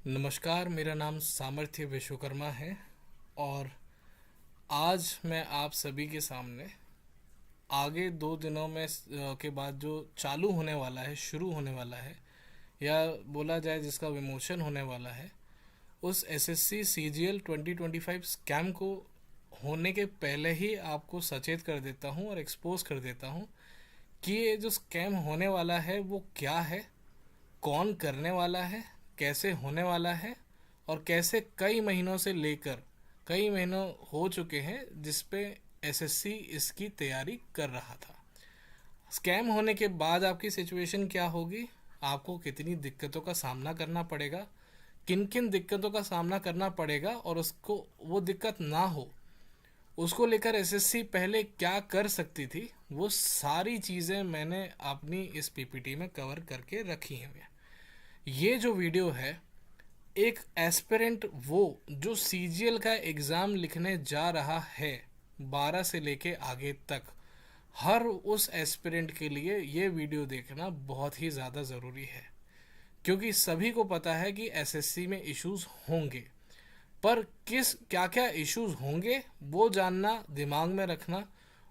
नमस्कार, मेरा नाम सामर्थ्य विश्वकर्मा है और आज मैं आप सभी के सामने आगे 2 दिनों में के बाद जो चालू होने वाला है, शुरू होने वाला है या बोला जाए जिसका विमोचन होने वाला है, उस एसएससी सीजीएल 2025 स्कैम को होने के पहले ही आपको सचेत कर देता हूँ और एक्सपोज कर देता हूँ कि ये जो स्कैम होने वाला है वो क्या है, कौन करने वाला है, कैसे होने वाला है और कैसे कई महीनों से लेकर कई महीनों हो चुके हैं जिस पे एसएससी इसकी तैयारी कर रहा था। स्कैम होने के बाद आपकी सिचुएशन क्या होगी, आपको कितनी दिक्कतों का सामना करना पड़ेगा, किन किन दिक्कतों का सामना करना पड़ेगा और उसको वो दिक्कत ना हो उसको लेकर एसएससी पहले क्या कर सकती थी, वो सारी चीज़ें मैंने अपनी इस पीपीटी में कवर करके रखी हैं। ये जो वीडियो है, एक एस्पिरेंट वो जो सीजीएल का एग्ज़ाम लिखने जा रहा है 12 से लेके आगे तक, हर उस एस्पिरेंट के लिए ये वीडियो देखना बहुत ही ज़्यादा ज़रूरी है। क्योंकि सभी को पता है कि एसएससी में इश्यूज होंगे, पर किस क्या क्या इश्यूज होंगे वो जानना, दिमाग में रखना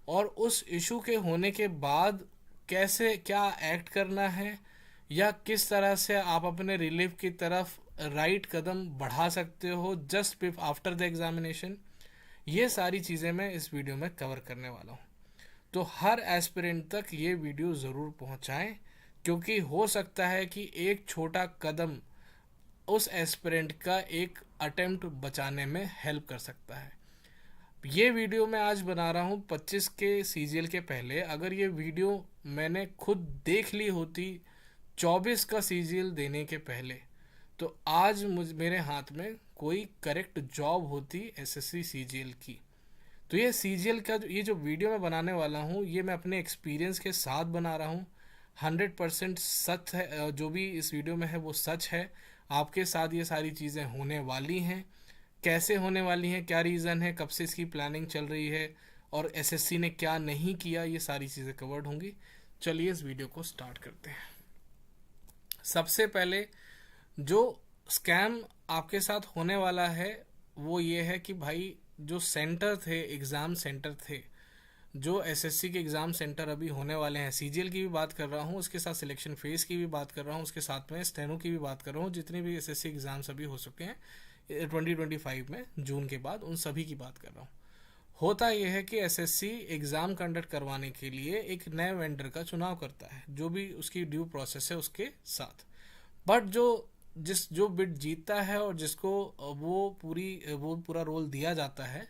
और उस इशू के होने के बाद कैसे क्या एक्ट करना है या किस तरह से आप अपने रिलीफ की तरफ राइट कदम बढ़ा सकते हो जस्ट आफ्टर द एग्जामिनेशन, ये सारी चीज़ें मैं इस वीडियो में कवर करने वाला हूँ। तो हर एस्पिरेंट तक ये वीडियो ज़रूर पहुँचाएं, क्योंकि हो सकता है कि एक छोटा कदम उस एस्पिरेंट का एक अटेम्प्ट बचाने में हेल्प कर सकता है। ये वीडियो मैं आज बना रहा हूँ 25 के सीजीएल के पहले। अगर ये वीडियो मैंने खुद देख ली होती 24 का सीजीएल देने के पहले, तो आज मेरे हाथ में कोई करेक्ट जॉब होती एसएससी सीजीएल की। तो ये सीजीएल का ये जो वीडियो मैं बनाने वाला हूँ, ये मैं अपने एक्सपीरियंस के साथ बना रहा हूँ। 100% सच है, जो भी इस वीडियो में है वो सच है। आपके साथ ये सारी चीज़ें होने वाली हैं। कैसे होने वाली हैं, क्या रीज़न है, कब से इसकी प्लानिंग चल रही है और एसएससी ने क्या नहीं किया, ये सारी चीज़ें कवर्ड होंगी। चलिए इस वीडियो को स्टार्ट करते हैं। सबसे पहले जो स्कैम आपके साथ होने वाला है वो ये है कि भाई, जो सेंटर थे, एग्ज़ाम सेंटर थे, जो एसएससी के एग्ज़ाम सेंटर अभी होने वाले हैं, सीजीएल की भी बात कर रहा हूँ, उसके साथ सिलेक्शन फेज़ की भी बात कर रहा हूँ, उसके साथ में स्टेनो की भी बात कर रहा हूँ, जितने भी एसएससी एग्ज़ाम्स अभी हो चुके हैं 2025 में जून के बाद, उन सभी की बात कर रहा हूँ। होता यह है कि एसएससी एग्ज़ाम कंडक्ट करवाने के लिए एक नए वेंडर का चुनाव करता है, जो भी उसकी ड्यू प्रोसेस है उसके साथ। बट जो बिड जीतता है और जिसको वो पूरा रोल दिया जाता है,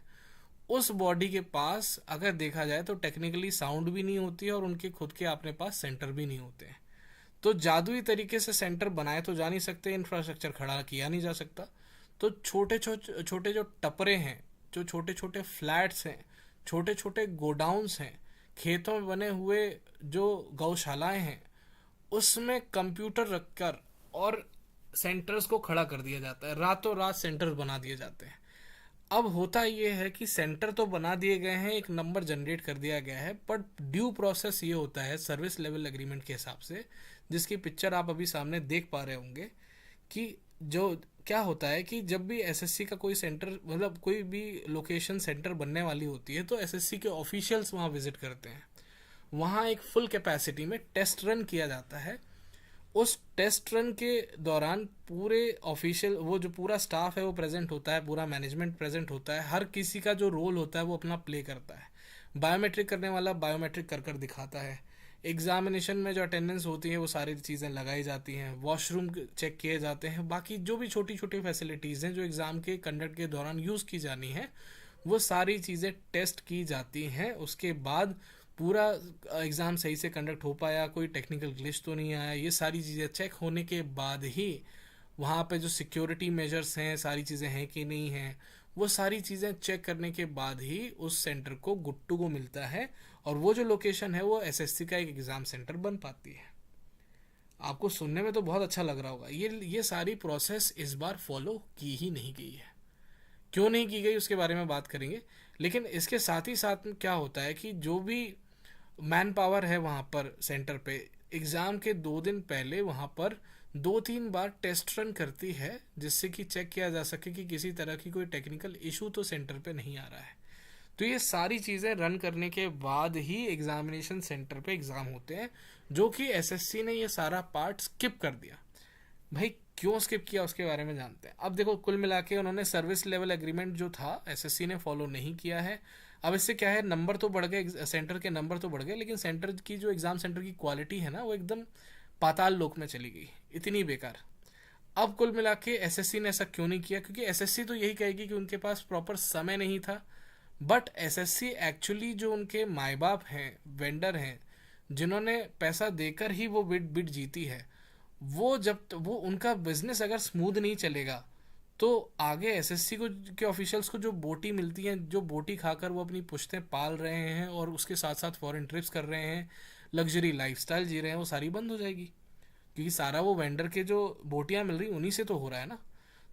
उस बॉडी के पास अगर देखा जाए तो टेक्निकली साउंड भी नहीं होती है और उनके खुद के अपने पास सेंटर भी नहीं होते हैं। तो जादुई तरीके से सेंटर बनाए तो जा नहीं सकते, इंफ्रास्ट्रक्चर खड़ा किया नहीं जा सकता। तो छोटे जो टपरे हैं, जो छोटे छोटे फ्लैट्स हैं, छोटे छोटे गोडाउंस हैं, खेतों में बने हुए जो गौशालाएं हैं, उसमें कंप्यूटर रखकर और सेंटर्स को खड़ा कर दिया जाता है। रातों रात सेंटर्स बना दिए जाते हैं। अब होता ये है कि सेंटर तो बना दिए गए हैं, एक नंबर जनरेट कर दिया गया है, बट ड्यू प्रोसेस ये होता है सर्विस लेवल एग्रीमेंट के हिसाब से, जिसकी पिक्चर आप अभी सामने देख पा रहे होंगे, कि जो क्या होता है कि जब भी एसएससी का कोई सेंटर, मतलब कोई भी लोकेशन सेंटर बनने वाली होती है, तो एसएससी के ऑफिशियल्स वहाँ विजिट करते हैं। वहाँ एक फुल कैपेसिटी में टेस्ट रन किया जाता है। उस टेस्ट रन के दौरान पूरे ऑफिशियल, वो जो पूरा स्टाफ है वो प्रेजेंट होता है, पूरा मैनेजमेंट प्रेजेंट होता है, हर किसी का जो रोल होता है वो अपना प्ले करता है। बायोमेट्रिक करने वाला बायोमेट्रिक कर कर दिखाता है। एग्जामिनेशन में जो अटेंडेंस होती है वो सारी चीज़ें लगाई जाती हैं, वॉशरूम चेक किए जाते हैं, बाकी जो भी छोटी छोटी फैसिलिटीज़ हैं जो एग्ज़ाम के कंडक्ट के दौरान यूज़ की जानी है, वो सारी चीज़ें टेस्ट की जाती हैं। उसके बाद पूरा एग्ज़ाम सही से कंडक्ट हो पाया, कोई टेक्निकल ग्लिच तो नहीं आया, ये सारी चीज़ें चेक होने के बाद ही वहाँ पे जो सिक्योरिटी मेजर्स हैं, सारी चीज़ें हैं कि नहीं हैं, वो सारी चीज़ें चेक करने के बाद ही उस सेंटर को गुड टू गो मिलता है और वो जो लोकेशन है वो एसएससी का एक एग्ज़ाम सेंटर बन पाती है। आपको सुनने में तो बहुत अच्छा लग रहा होगा। ये सारी प्रोसेस इस बार फॉलो की ही नहीं गई है। क्यों नहीं की गई उसके बारे में बात करेंगे, लेकिन इसके साथ ही साथ में क्या होता है कि जो भी मैन पावर है वहाँ पर सेंटर पे, एग्ज़ाम के 2 दिन पहले वहाँ पर 2-3 बार टेस्ट रन करती है जिससे कि चेक किया जा सके कि किसी तरह की कोई टेक्निकल इशू तो सेंटर पे नहीं आ रहा है। तो ये सारी चीज़ें रन करने के बाद ही एग्जामिनेशन सेंटर पे एग्ज़ाम होते हैं, जो कि एसएससी ने ये सारा पार्ट स्किप कर दिया। भाई क्यों स्किप किया उसके बारे में जानते हैं। अब देखो, कुल मिला के उन्होंने सर्विस लेवल एग्रीमेंट जो था एसएससी ने फॉलो नहीं किया है। अब इससे क्या है, नंबर तो बढ़ गए, सेंटर के नंबर तो बढ़ गए, लेकिन सेंटर की जो एग्ज़ाम सेंटर की क्वालिटी है ना, वो एकदम पाताल लोक में चली गई, इतनी बेकार। अब कुल मिला के एसएससी ने ऐसा क्यों नहीं किया, क्योंकि एसएससी तो यही कहेगी कि उनके पास प्रॉपर समय नहीं था। बट एसएससी एक्चुअली जो उनके माए बाप हैं, वेंडर हैं, जिन्होंने पैसा देकर ही वो बिड बिड जीती है, वो जब वो उनका बिजनेस अगर स्मूथ नहीं चलेगा तो आगे एसएससी को के ऑफिशियल्स को जो बोटी मिलती है, जो बोटी खाकर वो अपनी पुश्तें पाल रहे हैं और उसके साथ साथ फॉरेन ट्रिप्स कर रहे हैं, लग्जरी लाइफस्टाइल जी रहे हैं, वो सारी बंद हो जाएगी, क्योंकि सारा वो वेंडर के जो बोटियां मिल रही उन्हीं से तो हो रहा है ना।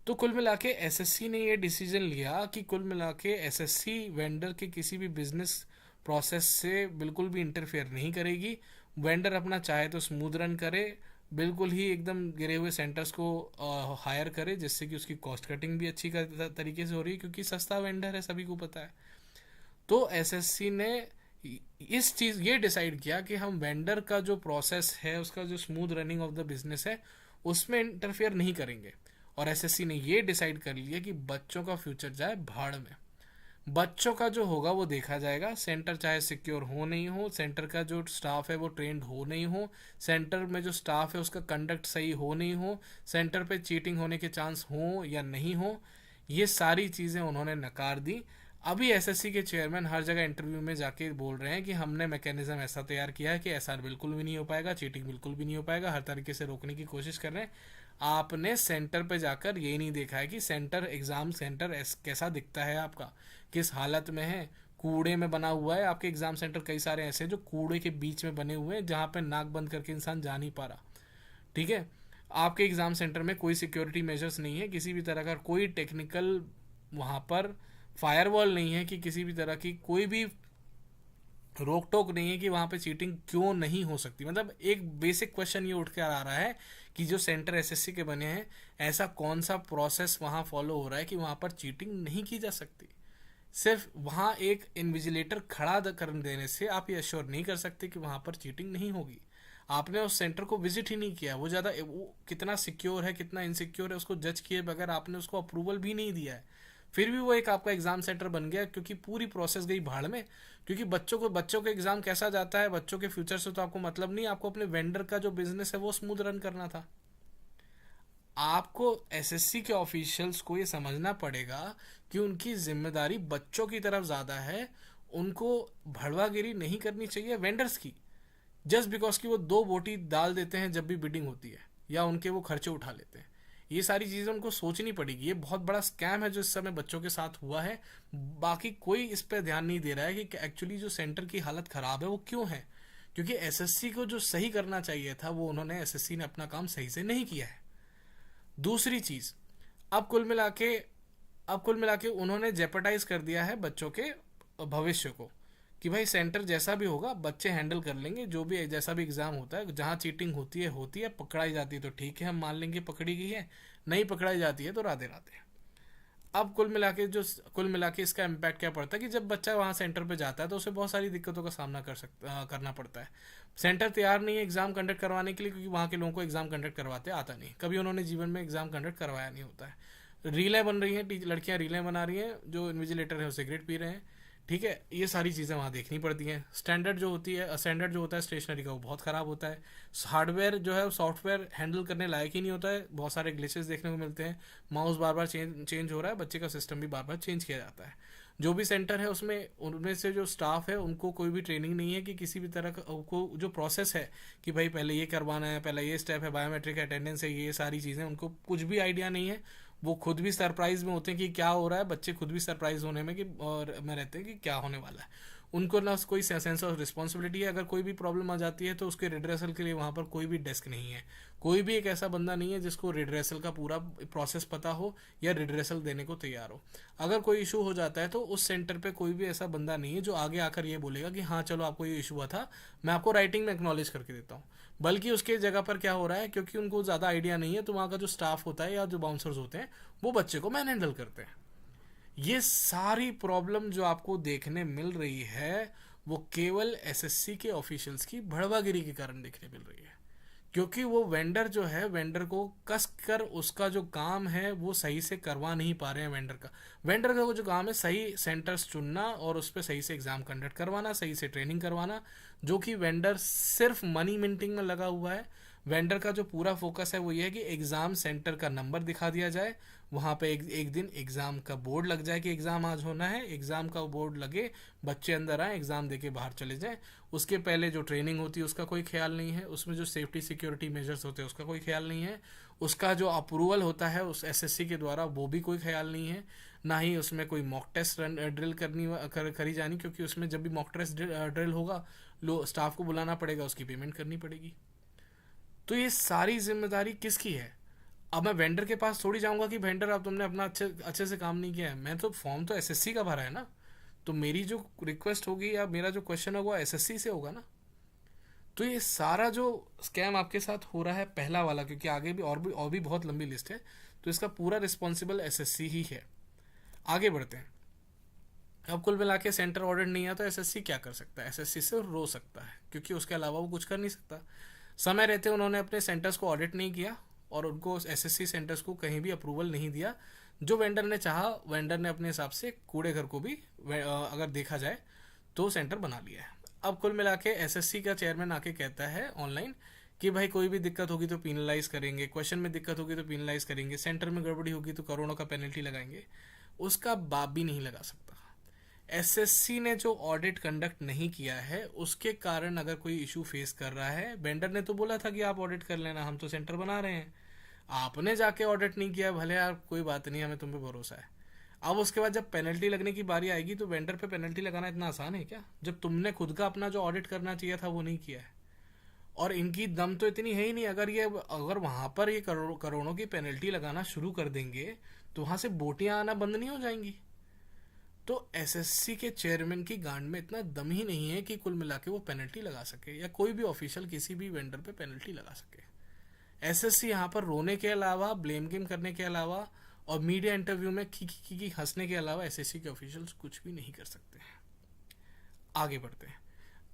तो कुल मिला के एसएससी ने ये डिसीजन लिया कि कुल मिला के एसएससी वेंडर के किसी भी बिजनेस प्रोसेस से बिल्कुल भी इंटरफेयर नहीं करेगी। वेंडर अपना चाहे तो स्मूथ रन करे, बिल्कुल ही एकदम गिरे हुए सेंटर्स को हायर करे, जिससे कि उसकी कॉस्ट कटिंग भी अच्छी तरीके से हो रही है, क्योंकि सस्ता वेंडर है, सभी को पता है। तो एसएससी ने इस चीज़ ये डिसाइड किया कि हम वेंडर का जो प्रोसेस है, उसका जो smooth running of the business है, उसमें इंटरफेयर नहीं करेंगे। और एसएससी ने ये डिसाइड कर लिया कि बच्चों का फ्यूचर जाए भाड़ में, बच्चों का जो होगा वो देखा जाएगा। सेंटर चाहे सिक्योर हो नहीं हो, सेंटर का जो स्टाफ है वो ट्रेंड हो नहीं हो, सेंटर में जो स्टाफ है उसका कंडक्ट सही हो नहीं हो, सेंटर पे चीटिंग होने के चांस हो या नहीं हो, ये सारी चीज़ें उन्होंने नकार दी। अभी एसएससी के चेयरमैन हर जगह इंटरव्यू में जाके बोल रहे हैं कि हमने मैकेनिज्म ऐसा तैयार किया है कि एसआर बिल्कुल भी नहीं हो पाएगा, चीटिंग बिल्कुल भी नहीं हो पाएगा, हर तरीके से रोकने की कोशिश कर रहे हैं। आपने सेंटर पे जाकर यही नहीं देखा है कि सेंटर एग्ज़ाम सेंटर कैसा दिखता है, आपका किस हालत में है, कूड़े में बना हुआ है। आपके एग्ज़ाम सेंटर कई सारे ऐसे हैं जो कूड़े के बीच में बने हुए हैं, जहाँ पे नाक बंद करके इंसान जा नहीं पा रहा। ठीक है, आपके एग्ज़ाम सेंटर में कोई सिक्योरिटी मेजर्स नहीं है, किसी भी तरह का कोई टेक्निकल वहाँ पर फायरवॉल नहीं है, कि किसी भी तरह की कोई भी रोक टोक नहीं है कि वहाँ पे चीटिंग क्यों नहीं हो सकती। मतलब एक बेसिक क्वेश्चन ये उठ कर आ रहा है कि जो सेंटर एसएससी के बने हैं, ऐसा कौन सा प्रोसेस वहाँ फॉलो हो रहा है कि वहाँ पर चीटिंग नहीं की जा सकती। सिर्फ वहाँ एक इन्विजिलेटर खड़ा कर देने से आप ये अश्योर नहीं कर सकते कि वहाँ पर चीटिंग नहीं होगी। आपने उस सेंटर को विजिट ही नहीं किया, वो कितना सिक्योर है कितना इनसिक्योर है उसको जज किए बगैर आपने उसको अप्रूवल भी नहीं दिया है, फिर भी वो एक आपका एग्जाम सेंटर बन गया, क्योंकि पूरी प्रोसेस गई भाड़ में। क्योंकि बच्चों के एग्जाम कैसा जाता है, बच्चों के फ्यूचर से तो आपको मतलब नहीं, आपको अपने वेंडर का जो बिजनेस है वो स्मूथ रन करना था। आपको एसएससी के ऑफिशियल्स को ये समझना पड़ेगा कि उनकी जिम्मेदारी बच्चों की तरफ ज़्यादा है, उनको भड़वागिरी नहीं करनी चाहिए वेंडर्स की, जस्ट बिकॉज कि वो दो बोटी डाल देते हैं जब भी बिडिंग होती है, या उनके वो खर्चे उठा लेते हैं। ये सारी चीज़ें उनको सोचनी पड़ेगी। ये बहुत बड़ा स्कैम है जो इस समय बच्चों के साथ हुआ है। बाकी कोई इस पर ध्यान नहीं दे रहा है कि एक्चुअली जो सेंटर की हालत ख़राब है वो क्यों है, क्योंकि एसएससी को जो सही करना चाहिए था वो उन्होंने एसएससी ने अपना काम सही से नहीं किया है। दूसरी चीज़, अब कुल मिला के उन्होंने जेपटाइज कर दिया है बच्चों के भविष्य को, कि भाई सेंटर जैसा भी होगा बच्चे हैंडल कर लेंगे, जो भी जैसा भी एग्ज़ाम होता है, जहाँ चीटिंग होती है, पकड़ाई जाती है तो ठीक है, हम मान लेंगे पकड़ी गई है, नहीं पकड़ाई जाती है तो राधे राधे। अब कुल मिला के इसका इम्पैक्ट क्या पड़ता है कि जब बच्चा वहाँ सेंटर पे जाता है तो उसे बहुत सारी दिक्कतों का सामना करना पड़ता है। सेंटर तैयार नहीं है एग्ज़ाम कंडक्ट करवाने के लिए, क्योंकि वहाँ के लोगों को एग्ज़ाम कंडक्ट करवाते आता नहीं, कभी उन्होंने जीवन में एग्ज़ाम कंडक्ट करवाया नहीं होता है। रीलें बन रही हैं, लड़कियाँ रीलें बना रही हैं, जो इन्विजिलेटर है वो सिगरेट पी रहे हैं। ठीक है, ये सारी चीज़ें वहाँ देखनी पड़ती हैं। स्टैंडर्ड जो होता है स्टेशनरी का वो बहुत ख़राब होता है। हार्डवेयर जो है सॉफ्टवेयर हैंडल करने लायक ही नहीं होता है, बहुत सारे ग्लिचेस देखने को मिलते हैं, माउस बार बार चेंज हो रहा है, बच्चे का सिस्टम भी बार बार चेंज किया जाता है। जो भी सेंटर है उसमें उनमें से जो स्टाफ है उनको कोई भी ट्रेनिंग नहीं है कि किसी भी तरह का को जो प्रोसेस है कि भाई पहले ये करवाना है, पहले ये स्टेप है, बायोमेट्रिक अटेंडेंस है, ये सारी चीज़ें उनको कुछ भी आइडिया नहीं है। वो खुद भी सरप्राइज में होते हैं कि क्या हो रहा है, बच्चे खुद भी सरप्राइज होने में कि और में रहते हैं कि क्या होने वाला है। उनको ना कोई सेंस ऑफ रिस्पॉन्सिबिलिटी है। अगर कोई भी प्रॉब्लम आ जाती है तो उसके रिड्रेसल के लिए वहाँ पर कोई भी डेस्क नहीं है, कोई भी एक ऐसा बंदा नहीं है जिसको रिड्रेसल का पूरा प्रोसेस पता हो या रिड्रेसल देने को तैयार हो। अगर कोई इशू हो जाता है तो उस सेंटर पे कोई भी ऐसा बंदा नहीं है जो आगे आकर ये बोलेगा कि हाँ चलो आपको ये इशू हुआ था, मैं आपको राइटिंग में एक्नॉलेज करके देता हूँ। बल्कि उसके जगह पर क्या हो रहा है, क्योंकि उनको ज़्यादा आइडिया नहीं है, तो वहाँ का जो स्टाफ होता है या जो बाउंसर्स होते हैं वो बच्चे को मैन हैंडल करते हैं। ये सारी प्रॉब्लम जो आपको देखने मिल रही है वो केवल एसएससी के ऑफिशियल्स की भड़वागिरी के कारण देखने मिल रही है। क्योंकि वो वेंडर जो है, वेंडर को कस कर उसका जो काम है वो सही से करवा नहीं पा रहे हैं। वेंडर का वो जो काम है सही सेंटर्स चुनना और उस पर सही से एग्जाम कंडक्ट करवाना, सही से ट्रेनिंग करवाना, जो कि वेंडर सिर्फ मनी मिंटिंग में लगा हुआ है। वेंडर का जो पूरा फोकस है वो ये है कि एग्ज़ाम सेंटर का नंबर दिखा दिया जाए, वहाँ पे एक दिन एग्ज़ाम का बोर्ड लग जाए कि एग्ज़ाम आज होना है, एग्ज़ाम का बोर्ड लगे, बच्चे अंदर आए, एग्ज़ाम देके बाहर चले जाएं। उसके पहले जो ट्रेनिंग होती है उसका कोई ख्याल नहीं है, उसमें जो सेफ्टी सिक्योरिटी मेजर्स होते हैं उसका कोई ख्याल नहीं है, उसका जो अप्रूवल होता है उस एसएससी के द्वारा वो भी कोई ख्याल नहीं है, ना ही उसमें कोई मॉक टेस्ट ड्रिल करी जानी, क्योंकि उसमें जब भी मॉक टेस्ट ड्रिल होगा लो स्टाफ को बुलाना पड़ेगा, उसकी पेमेंट करनी पड़ेगी। तो ये सारी जिम्मेदारी किसकी है? अब मैं वेंडर के पास थोड़ी जाऊंगा कि वेंडर अब तुमने अपना अच्छे अच्छे से काम नहीं किया है, मैं तो फॉर्म तो एसएससी का भरा है ना, तो मेरी जो रिक्वेस्ट होगी या मेरा जो क्वेश्चन होगा एसएससी से होगा ना। तो ये सारा जो स्कैम आपके साथ हो रहा है पहला वाला, क्योंकि आगे भी बहुत लंबी लिस्ट है, तो इसका पूरा रिस्पॉन्सिबल एसएससी ही है। आगे बढ़ते हैं। अब कुल मिला के सेंटर ऑडिट नहीं है तो एसएससी क्या कर सकता है? एसएससी से रो सकता है, क्योंकि उसके अलावा वो कुछ कर नहीं सकता। समय रहते उन्होंने अपने सेंटर्स को ऑडिट नहीं किया और उनको एसएससी सेंटर्स को कहीं भी अप्रूवल नहीं दिया। जो वेंडर ने चाहा, वेंडर ने अपने हिसाब से कूड़े घर को भी अगर देखा जाए तो सेंटर बना लिया है। अब कुल मिला के एसएससी का चेयरमैन आके कहता है ऑनलाइन कि भाई कोई भी दिक्कत होगी तो पीनलाइज करेंगे, क्वेश्चन में दिक्कत होगी तो पीनलाइज करेंगे, सेंटर में गड़बड़ी होगी तो करोड़ों का पेनल्टी लगाएंगे। उसका बाप भी नहीं लगा सकता। एसएससी ने जो ऑडिट कंडक्ट नहीं किया है उसके कारण अगर कोई इशू फेस कर रहा है, वेंडर ने तो बोला था कि आप ऑडिट कर लेना, हम तो सेंटर बना रहे हैं, आपने जाके ऑडिट नहीं किया, भले यार कोई बात नहीं, हमें तुम पे भरोसा है। अब उसके बाद जब पेनल्टी लगने की बारी आएगी तो वेंडर पे पेनल्टी लगाना इतना आसान है क्या, जब तुमने खुद का अपना जो ऑडिट करना चाहिए था वो नहीं किया है। और इनकी दम तो इतनी है ही नहीं, अगर वहां पर ये करोड़ों की पेनल्टी लगाना शुरू कर देंगे तो वहां से बोटियां आना बंद नहीं हो जाएंगी। तो एसएससी के चेयरमैन की गांड में इतना दम ही नहीं है कि कुल मिला के वो पेनल्टी लगा सके या कोई भी ऑफिशियल किसी भी वेंडर पे पेनल्टी लगा सके। एसएससी यहाँ पर रोने के अलावा, ब्लेम गेम करने के अलावा और मीडिया इंटरव्यू में की हंसने के अलावा एसएससी के ऑफिशियल्स कुछ भी नहीं कर सकते हैं। आगे बढ़ते हैं।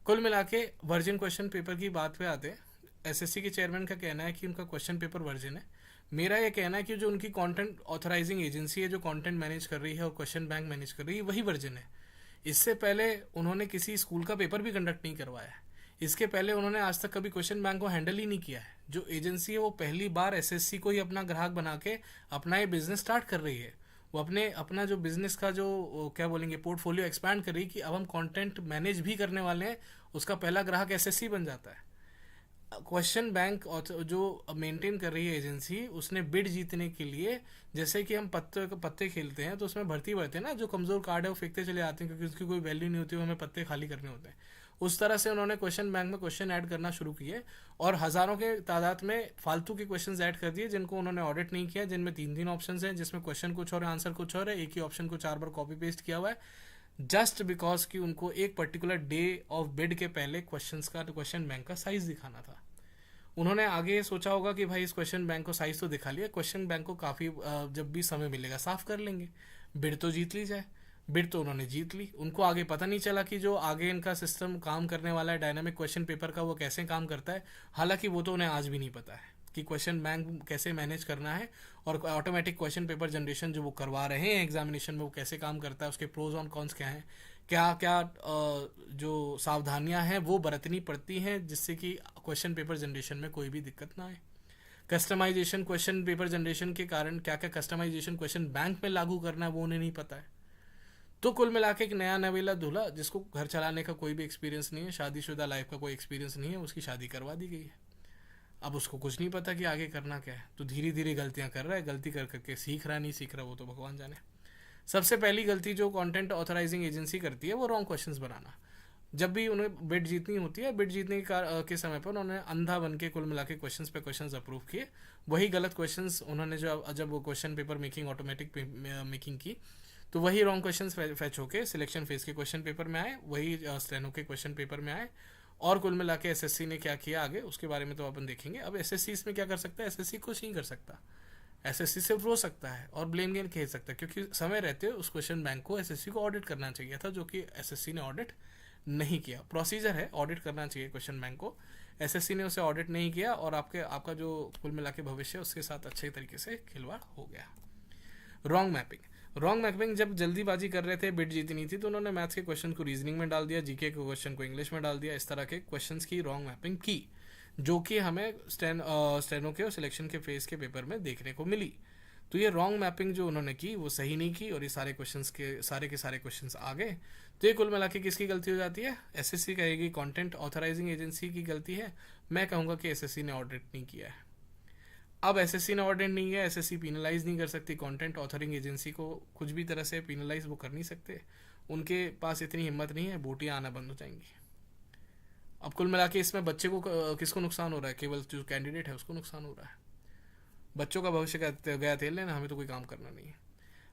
कुल मिला के वर्जिन क्वेश्चन पेपर की बात पे आते हैं। एसएससी के चेयरमैन का कहना है कि उनका क्वेश्चन पेपर वर्जिन है। मेरा यह कहना है कि जो उनकी कंटेंट ऑथराइजिंग एजेंसी है, जो कंटेंट मैनेज कर रही है और क्वेश्चन बैंक मैनेज कर रही है, वही वर्जिन है। इससे पहले उन्होंने किसी स्कूल का पेपर भी कंडक्ट नहीं करवाया है। इसके पहले उन्होंने आज तक कभी क्वेश्चन बैंक को हैंडल ही नहीं किया है। जो एजेंसी है वो पहली बार एसएससी को ही अपना ग्राहक बना के अपना ये बिजनेस स्टार्ट कर रही है। वो अपना जो बिजनेस का जो क्या बोलेंगे पोर्टफोलियो एक्सपैंड कर रही है कि अब हम कंटेंट मैनेज भी करने वाले हैं। उसका पहला ग्राहक एसएससी बन जाता है। क्वेश्चन बैंक जो मेंटेन कर रही है एजेंसी, उसने बिड जीतने के लिए, जैसे कि हम पत्ते खेलते हैं तो उसमें भर्ती भरते हैं ना, जो कमजोर कार्ड है वो फेंकते चले आते हैं क्योंकि उसकी कोई वैल्यू नहीं होती, हमें पत्ते खाली करने होते हैं। उस तरह से उन्होंने क्वेश्चन बैंक में क्वेश्चन ऐड करना शुरू किए और हजारों के तादाद में फालतू के क्वेश्चंस ऐड कर दिए जिनको उन्होंने ऑडिट नहीं किया, जिनमें 3 ऑप्शंस हैं, जिसमें क्वेश्चन कुछ और है आंसर कुछ और है। एक ही ऑप्शन को 4 बार कॉपी पेस्ट किया हुआ है, जस्ट बिकॉज कि उनको एक पर्टिकुलर डे ऑफ बिड के पहले क्वेश्चन बैंक का साइज दिखाना था। उन्होंने आगे सोचा होगा कि भाई इस क्वेश्चन बैंक को साइज तो दिखा लिया, क्वेश्चन बैंक को काफ़ी जब भी समय मिलेगा साफ कर लेंगे, बिड तो जीत ली जाए। बिड तो उन्होंने जीत ली। उनको आगे पता नहीं चला कि जो आगे इनका सिस्टम काम करने वाला है डायनामिक क्वेश्चन पेपर का, वो कैसे काम करता है। हालांकि वो तो उन्हें आज भी नहीं पता है कि क्वेश्चन बैंक कैसे मैनेज करना है और ऑटोमेटिक क्वेश्चन पेपर जनरेशन जो वो करवा रहे हैं एग्जामिनेशन में वो कैसे काम करता है, उसके प्रोज और कॉन्स क्या हैं, क्या क्या जो सावधानियां हैं वो बरतनी पड़ती हैं जिससे कि क्वेश्चन पेपर जनरेशन में कोई भी दिक्कत ना आए। कस्टमाइजेशन क्वेश्चन पेपर जनरेशन के कारण क्या क्या कस्टमाइजेशन क्वेश्चन बैंक में लागू करना है वो उन्हें नहीं पता है। तो कुल मिला के एक नया नवेला दूल्हा जिसको घर चलाने का कोई भी एक्सपीरियंस नहीं है, शादीशुदा लाइफ का कोई एक्सपीरियंस नहीं है, उसकी शादी करवा दी गई है। अब उसको कुछ नहीं पता कि आगे करना क्या है, तो धीरे धीरे गलतियां कर रहा है, गलती कर करके सीख रहा नहीं सीख रहा वो तो भगवान जाने। सबसे पहली गलती जो कंटेंट ऑथराइजिंग एजेंसी करती है वो रॉन्ग क्वेश्चंस बनाना। जब भी उन्हें बिड जीतनी होती है, बिड जीतने के समय पर उन्होंने अंधा बन के कुल मिला के क्वेश्चंस पे क्वेश्चंस अप्रूव किए। वही गलत क्वेश्चंस उन्होंने जब वो question paper making automatic making की, तो वही रॉन्ग क्वेश्चंस फैच होके सिलेक्शन फेज के क्वेश्चन पेपर में आए, वही स्टेनो के क्वेश्चन पेपर में आए। और कुल मिला के एसएससी ने क्या किया आगे, उसके बारे में तो अपन देखेंगे। अब एसएससी इसमें क्या कर सकता है? एसएससी कुछ नहीं कर सकता। एसएससी सिर्फ रो सकता है और ब्लेम गेम खेल सकता है, क्योंकि समय रहते उस क्वेश्चन बैंक को एसएससी को ऑडिट करना चाहिए था, जो कि एसएससी ने ऑडिट नहीं किया। प्रोसीजर है, ऑडिट करना चाहिए क्वेश्चन बैंक को, एसएससी ने उसे ऑडिट नहीं किया, और आपका जो कुल मिला के भविष्य उसके साथ अच्छे तरीके से खिलवाड़ हो गया। रॉन्ग मैपिंग, जब जल्दीबाजी कर रहे थे, बिड जीतनी थी, तो उन्होंने मैथ्स के क्वेश्चन को रीजनिंग में डाल दिया, जीके के क्वेश्चन को इंग्लिश में डाल दिया। इस तरह के क्वेश्चंस की रॉन्ग मैपिंग की, जो कि हमें स्टेनो के और सिलेक्शन के फेज के पेपर में देखने को मिली। तो ये रॉन्ग मैपिंग जो उन्होंने की वो सही नहीं की, और ये सारे क्वेश्चंस के सारे क्वेश्चंस आ गए। तो ये कुल मिला के किसकी गलती हो जाती है? एसएससी कहेगी कंटेंट ऑथराइजिंग एजेंसी की गलती है, मैं कहूँगा कि एसएससी ने ऑडिट नहीं किया है। अब एसएससी ने ऑडिट नहीं किया, एसएससी पिनलाइज नहीं कर सकती, कंटेंट ऑथरिंग एजेंसी को कुछ भी तरह से पिनलाइज वो कर नहीं सकते, उनके पास इतनी हिम्मत नहीं है, बोटियाँ आना बंद हो जाएंगी। अब कुल मिला के इसमें बच्चे को किसको नुकसान हो रहा है? केवल जो कैंडिडेट है उसको नुकसान हो रहा है। बच्चों का भविष्य गया तेल लेना, हमें तो कोई काम करना नहीं है।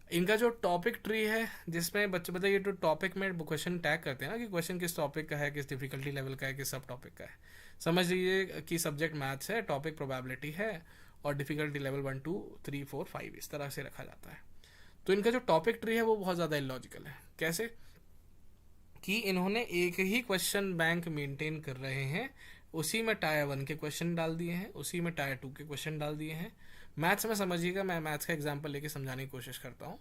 इनका जो टॉपिक ट्री है, जिसमें बच्चे मतलब ये जो टॉपिक में क्वेश्चन टैग करते हैं ना, कि क्वेश्चन किस टॉपिक का है, किस डिफिकल्टी लेवल का है, किस सब टॉपिक का है। समझ लीजिए कि सब्जेक्ट मैथ्स है, टॉपिक प्रोबेबिलिटी है, और डिफिकल्टी लेवल 1 2 3 4 5 इस तरह से रखा जाता है। तो इनका जो टॉपिक ट्री है वो बहुत ज़्यादा इलॉजिकल है। कैसे? कि इन्होंने एक ही क्वेश्चन बैंक मेंटेन कर रहे हैं, उसी में टायर 1 के क्वेश्चन डाल दिए हैं, उसी में टायर 2 के क्वेश्चन डाल दिए हैं। मैथ्स में समझिएगा, मैं मैथ्स का एग्जांपल लेके समझाने की कोशिश करता हूँ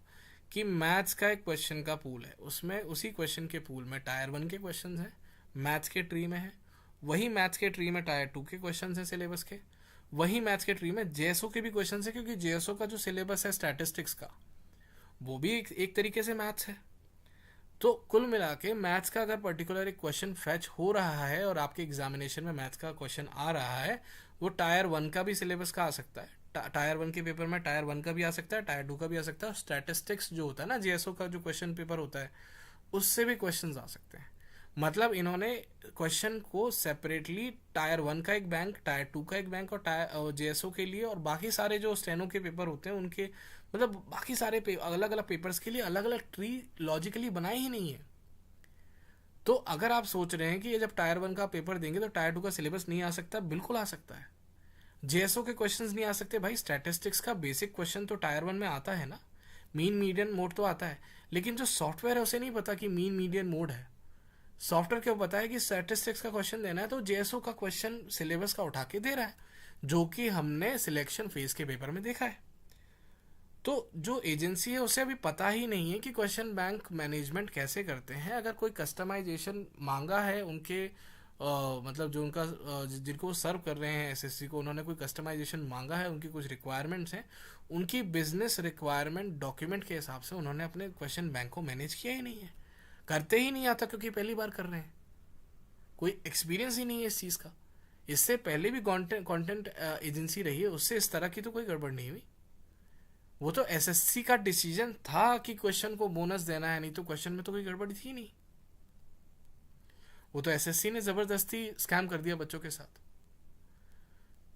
कि मैथ्स का एक क्वेश्चन का पूल है, उसमें उसी क्वेश्चन के पूल में टायर 1 के क्वेश्चन हैं, मैथ्स के ट्री में है। वही मैथ्स के ट्री में टायर 2 के क्वेश्चन हैं सिलेबस के। वही मैथ्स के ट्री में जेएसओ के भी क्वेश्चन है, क्योंकि जेएसओ का जो सिलेबस है स्टैटिस्टिक्स का, वो भी एक तरीके से मैथ्स है। तो कुल मिला के मैथ्स का अगर पर्टिकुलर एक क्वेश्चन फैच हो रहा है और आपके एग्जामिनेशन में मैथ्स का क्वेश्चन आ रहा है, वो टायर 1 का भी सिलेबस का आ सकता है, टायर 1 के पेपर में टायर 1 का भी आ सकता है, टायर 2 का भी आ सकता है। स्टैटिस्टिक्स जो होता है ना, जेएसओ का जो क्वेश्चन पेपर होता है, उससे भी क्वेश्चंस आ सकते हैं। मतलब इन्होंने क्वेश्चन को सेपरेटली टायर 1 का एक बैंक, टायर 2 का एक बैंक, और टायर जेएसओ के लिए, और बाकी सारे जो स्टेनो के पेपर होते हैं उनके, मतलब बाकी सारे अलग अलग पेपर्स के लिए अलग अलग ट्री लॉजिकली बनाए ही नहीं है। तो अगर आप सोच रहे हैं कि ये जब टायर 1 का पेपर देंगे तो टायर 2 का सिलेबस नहीं आ सकता, बिल्कुल आ सकता है। जेएसओ के क्वेश्चंस नहीं आ सकते भाई, स्टैटिस्टिक्स का बेसिक क्वेश्चन तो टायर 1 में आता है ना, मीन मीडियन मोड तो आता है, लेकिन जो सॉफ्टवेयर है उसे नहीं पता कि मीन मीडियन मोड है। सॉफ्टवेयर क्यों पता है कि स्टैटिस्टिक्स का क्वेश्चन देना है, तो जेएसओ का क्वेश्चन सिलेबस का उठा के दे रहा है, जो कि हमने सिलेक्शन फेज के पेपर में देखा है। तो जो एजेंसी है उसे अभी पता ही नहीं है कि क्वेश्चन बैंक मैनेजमेंट कैसे करते हैं। अगर कोई कस्टमाइजेशन मांगा है उनके मतलब जो उनका जिनको वो सर्व कर रहे हैं एसएससी को, उन्होंने कोई कस्टमाइजेशन मांगा है, उनकी कुछ रिक्वायरमेंट्स हैं, उनकी बिजनेस रिक्वायरमेंट डॉक्यूमेंट के हिसाब से उन्होंने अपने क्वेश्चन बैंक को मैनेज किया ही नहीं है, करते ही नहीं आता, क्योंकि पहली बार कर रहे हैं, कोई एक्सपीरियंस ही नहीं है इस चीज़ का। इससे पहले भी कंटेंट एजेंसी रही है, उससे इस तरह की तो कोई गड़बड़ नहीं हुई। वो तो एसएससी का डिसीजन था कि क्वेश्चन को बोनस देना है, नहीं तो क्वेश्चन में तो कोई गड़बड़ी थी नहीं। वो तो एसएससी ने जबरदस्ती स्कैम कर दिया बच्चों के साथ।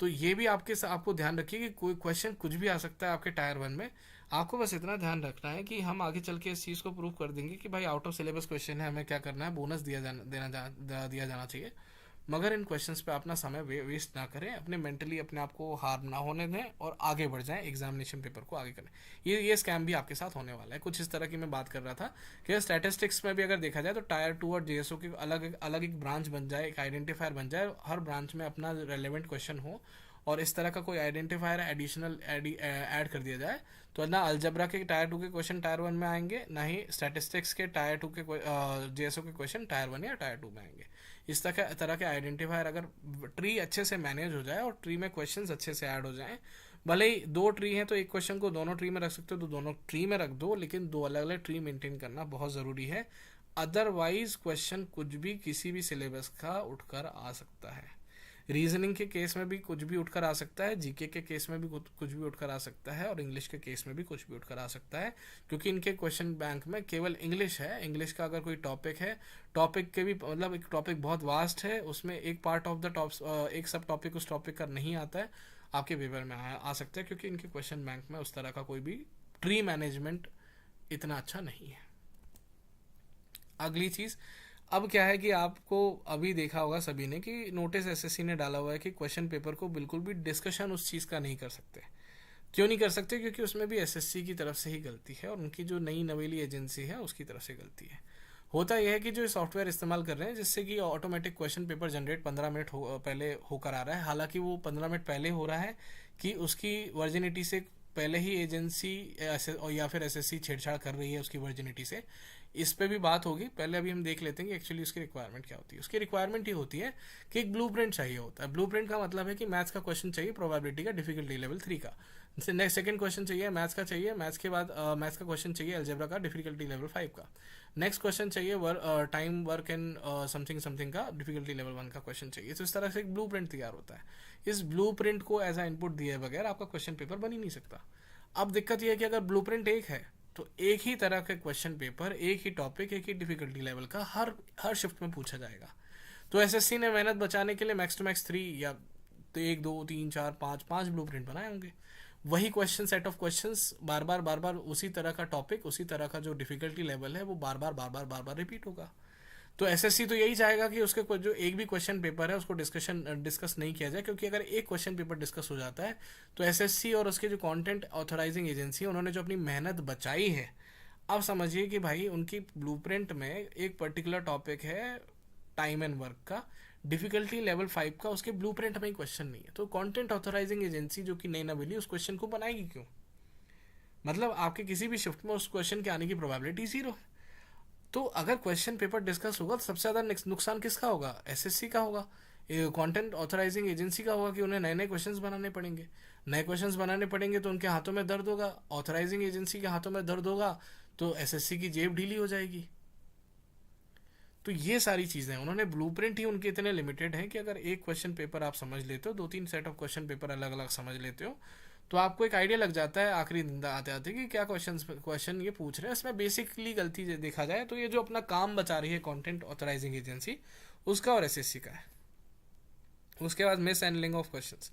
तो ये भी आपको ध्यान रखिए कि कोई क्वेश्चन कुछ भी आ सकता है आपके टायर 1 में। आपको बस इतना ध्यान रखना है कि हम आगे चल के इस चीज़ को प्रूव कर देंगे कि भाई आउट ऑफ सिलेबस क्वेश्चन है, हमें क्या करना है, बोनस दिया जाना चाहिए। मगर इन क्वेश्चंस पे अपना समय वेस्ट ना करें, अपने मेंटली अपने आप को हार ना होने दें और आगे बढ़ जाएं, एग्जामिनेशन पेपर को आगे करें। ये स्कैम भी आपके साथ होने वाला है। कुछ इस तरह की मैं बात कर रहा था कि स्टैटिस्टिक्स में भी अगर देखा जाए तो टायर 2 और जेएसओ की अलग अलग एक ब्रांच बन जाए, एक आइडेंटिफायर बन जाए, हर ब्रांच में अपना रेलेवेंट क्वेश्चन हो, और इस तरह का कोई आइडेंटिफायर एडिशनल ऐड कर दिया जाए, तो ना अलजबरा के टायर 2 के क्वेश्चन टायर 1 में आएंगे, ना ही स्टैटिस्टिक्स के टायर 2 के जेएसओ के क्वेश्चन टायर 1 या टायर 2 में आएंगे। इस तरह के आइडेंटिफायर अगर ट्री अच्छे से मैनेज हो जाए और ट्री में क्वेश्चंस अच्छे से ऐड हो जाएं, भले ही 2 ट्री हैं तो एक क्वेश्चन को दोनों ट्री में रख सकते हो तो दोनों ट्री में रख दो, लेकिन 2 अलग अलग ट्री मेंटेन करना बहुत ज़रूरी है। अदरवाइज क्वेश्चन कुछ भी किसी भी सिलेबस का उठकर आ सकता है। रीजनिंग के केस में भी कुछ भी उठकर आ सकता है, जीके के केस में भी कुछ भी उठकर आ सकता है, और इंग्लिश के केस में भी कुछ भी उठकर आ सकता है, क्योंकि इनके क्वेश्चन बैंक में केवल इंग्लिश है। इंग्लिश का अगर कोई टॉपिक है, टॉपिक के भी मतलब एक टॉपिक बहुत वास्ट है, उसमें एक पार्ट ऑफ द टॉप एक सब टॉपिक उस टॉपिक का नहीं आता है, आपके पेपर में आ सकता है, क्योंकि इनके क्वेश्चन बैंक में उस तरह का कोई भी ट्री मैनेजमेंट इतना अच्छा नहीं है। अगली चीज़, अब क्या है कि आपको अभी देखा होगा सभी ने कि नोटिस एसएससी ने डाला हुआ है कि क्वेश्चन पेपर को बिल्कुल भी डिस्कशन उस चीज़ का नहीं कर सकते। क्यों नहीं कर सकते? क्योंकि उसमें भी एसएससी की तरफ से ही गलती है, और उनकी जो नई नवेली एजेंसी है उसकी तरफ से गलती है। होता यह है कि जो सॉफ्टवेयर इस्तेमाल कर रहे हैं जिससे कि automatic question paper generate 15 minute पहले होकर आ रहा है, हालांकि वो 15 मिनट पहले हो रहा है कि उसकी वर्जिनिटी से पहले ही एजेंसी या फिर एसएससी छेड़छाड़ कर रही है उसकी वर्जिनिटी से। इस पे भी बात होगी, पहले अभी हम देख लेते हैं कि एक्चुअली उसकी रिक्वायरमेंट क्या होती है। उसकी रिक्वायरमेंट ये होती है कि एक ब्लूप्रिंट चाहिए होता है। ब्लूप्रिंट का मतलब है कि मैथ्स का क्वेश्चन चाहिए प्रोबेबिलिटी का डिफिकल्टी लेवल 3 का, नेक्स्ट सेकंड क्वेश्चन चाहिए मैथ्स का, चाहिए मैथ्स के बाद मैथ्स का क्वेश्चन चाहिए अलजेब्रा का डिफिकल्टी लेवल 5 का, नेक्स्ट क्वेश्चन चाहिए time work and something something का डिफिकल्टी लेवल 1 का क्वेश्चन चाहिए। तो इस तरह से एक ब्लूप्रिंट तैयार होता है। इस ब्लूप्रिंट को एज अ इनपुट दिए बगैर आपका क्वेश्चन पेपर बन ही नहीं सकता। अब दिक्कत यह है कि अगर ब्लूप्रिंट एक है तो एक ही तरह के क्वेश्चन पेपर, एक ही टॉपिक, एक ही डिफिकल्टी लेवल का हर शिफ्ट में पूछा जाएगा। तो एसएससी ने मेहनत बचाने के लिए मैक्स टू मैक्स 3 या तो 1 2 3 4 5 ब्लूप्रिंट बनाए होंगे। वही क्वेश्चन, सेट ऑफ क्वेश्चंस बार बार उसी तरह का टॉपिक, उसी तरह का जो डिफिकल्टी लेवल है वो बार बार रिपीट होगा। तो एसएससी तो यही चाहेगा कि उसके जो एक भी क्वेश्चन पेपर है उसको डिस्कस नहीं किया जाए, क्योंकि अगर एक क्वेश्चन पेपर डिस्कस हो जाता है तो एसएससी और उसके जो कंटेंट ऑथराइजिंग एजेंसी है उन्होंने जो अपनी मेहनत बचाई है, अब समझिए कि भाई उनकी ब्लूप्रिंट में एक पर्टिकुलर टॉपिक है टाइम एंड वर्क का, डिफिकल्टी लेवल 5 का, उसके ब्लूप्रिंट में क्वेश्चन नहीं है। तो कंटेंट ऑथराइजिंग एजेंसी जो कि नई नवेली उस क्वेश्चन को बनाएगी क्यों? मतलब आपके किसी भी शिफ्ट में उस क्वेश्चन के आने की प्रोबेबिलिटी 0। तो अगर क्वेश्चन पेपर डिस्कस होगा तो सबसे ज़्यादा नुकसान किसका होगा? एसएससी का होगा, कंटेंट ऑथराइजिंग एजेंसी का होगा, कि उन्हें नए नए क्वेश्चंस बनाने पड़ेंगे। नए क्वेश्चंस बनाने पड़ेंगे तो उनके हाथों में दर्द होगा, ऑथराइजिंग एजेंसी के हाथों में दर्द होगा, तो एसएससी की जेब ढीली हो जाएगी। तो ये सारी चीज़ें, उन्होंने ब्लूप्रिंट ही उनके इतने लिमिटेड हैं कि अगर एक क्वेश्चन पेपर आप समझ लेते हो, 2-3 सेट ऑफ क्वेश्चन पेपर अलग अलग समझ लेते हो, तो आपको एक आइडिया लग जाता है आखिरी दिन आते आते कि क्या क्वेश्चन ये पूछ रहे हैं। इसमें बेसिकली गलती देखा जाए तो ये जो अपना काम बचा रही है कंटेंट ऑथराइजिंग एजेंसी, उसका और एसएससी का है। उसके बाद मिस हैंडलिंग ऑफ क्वेश्चंस।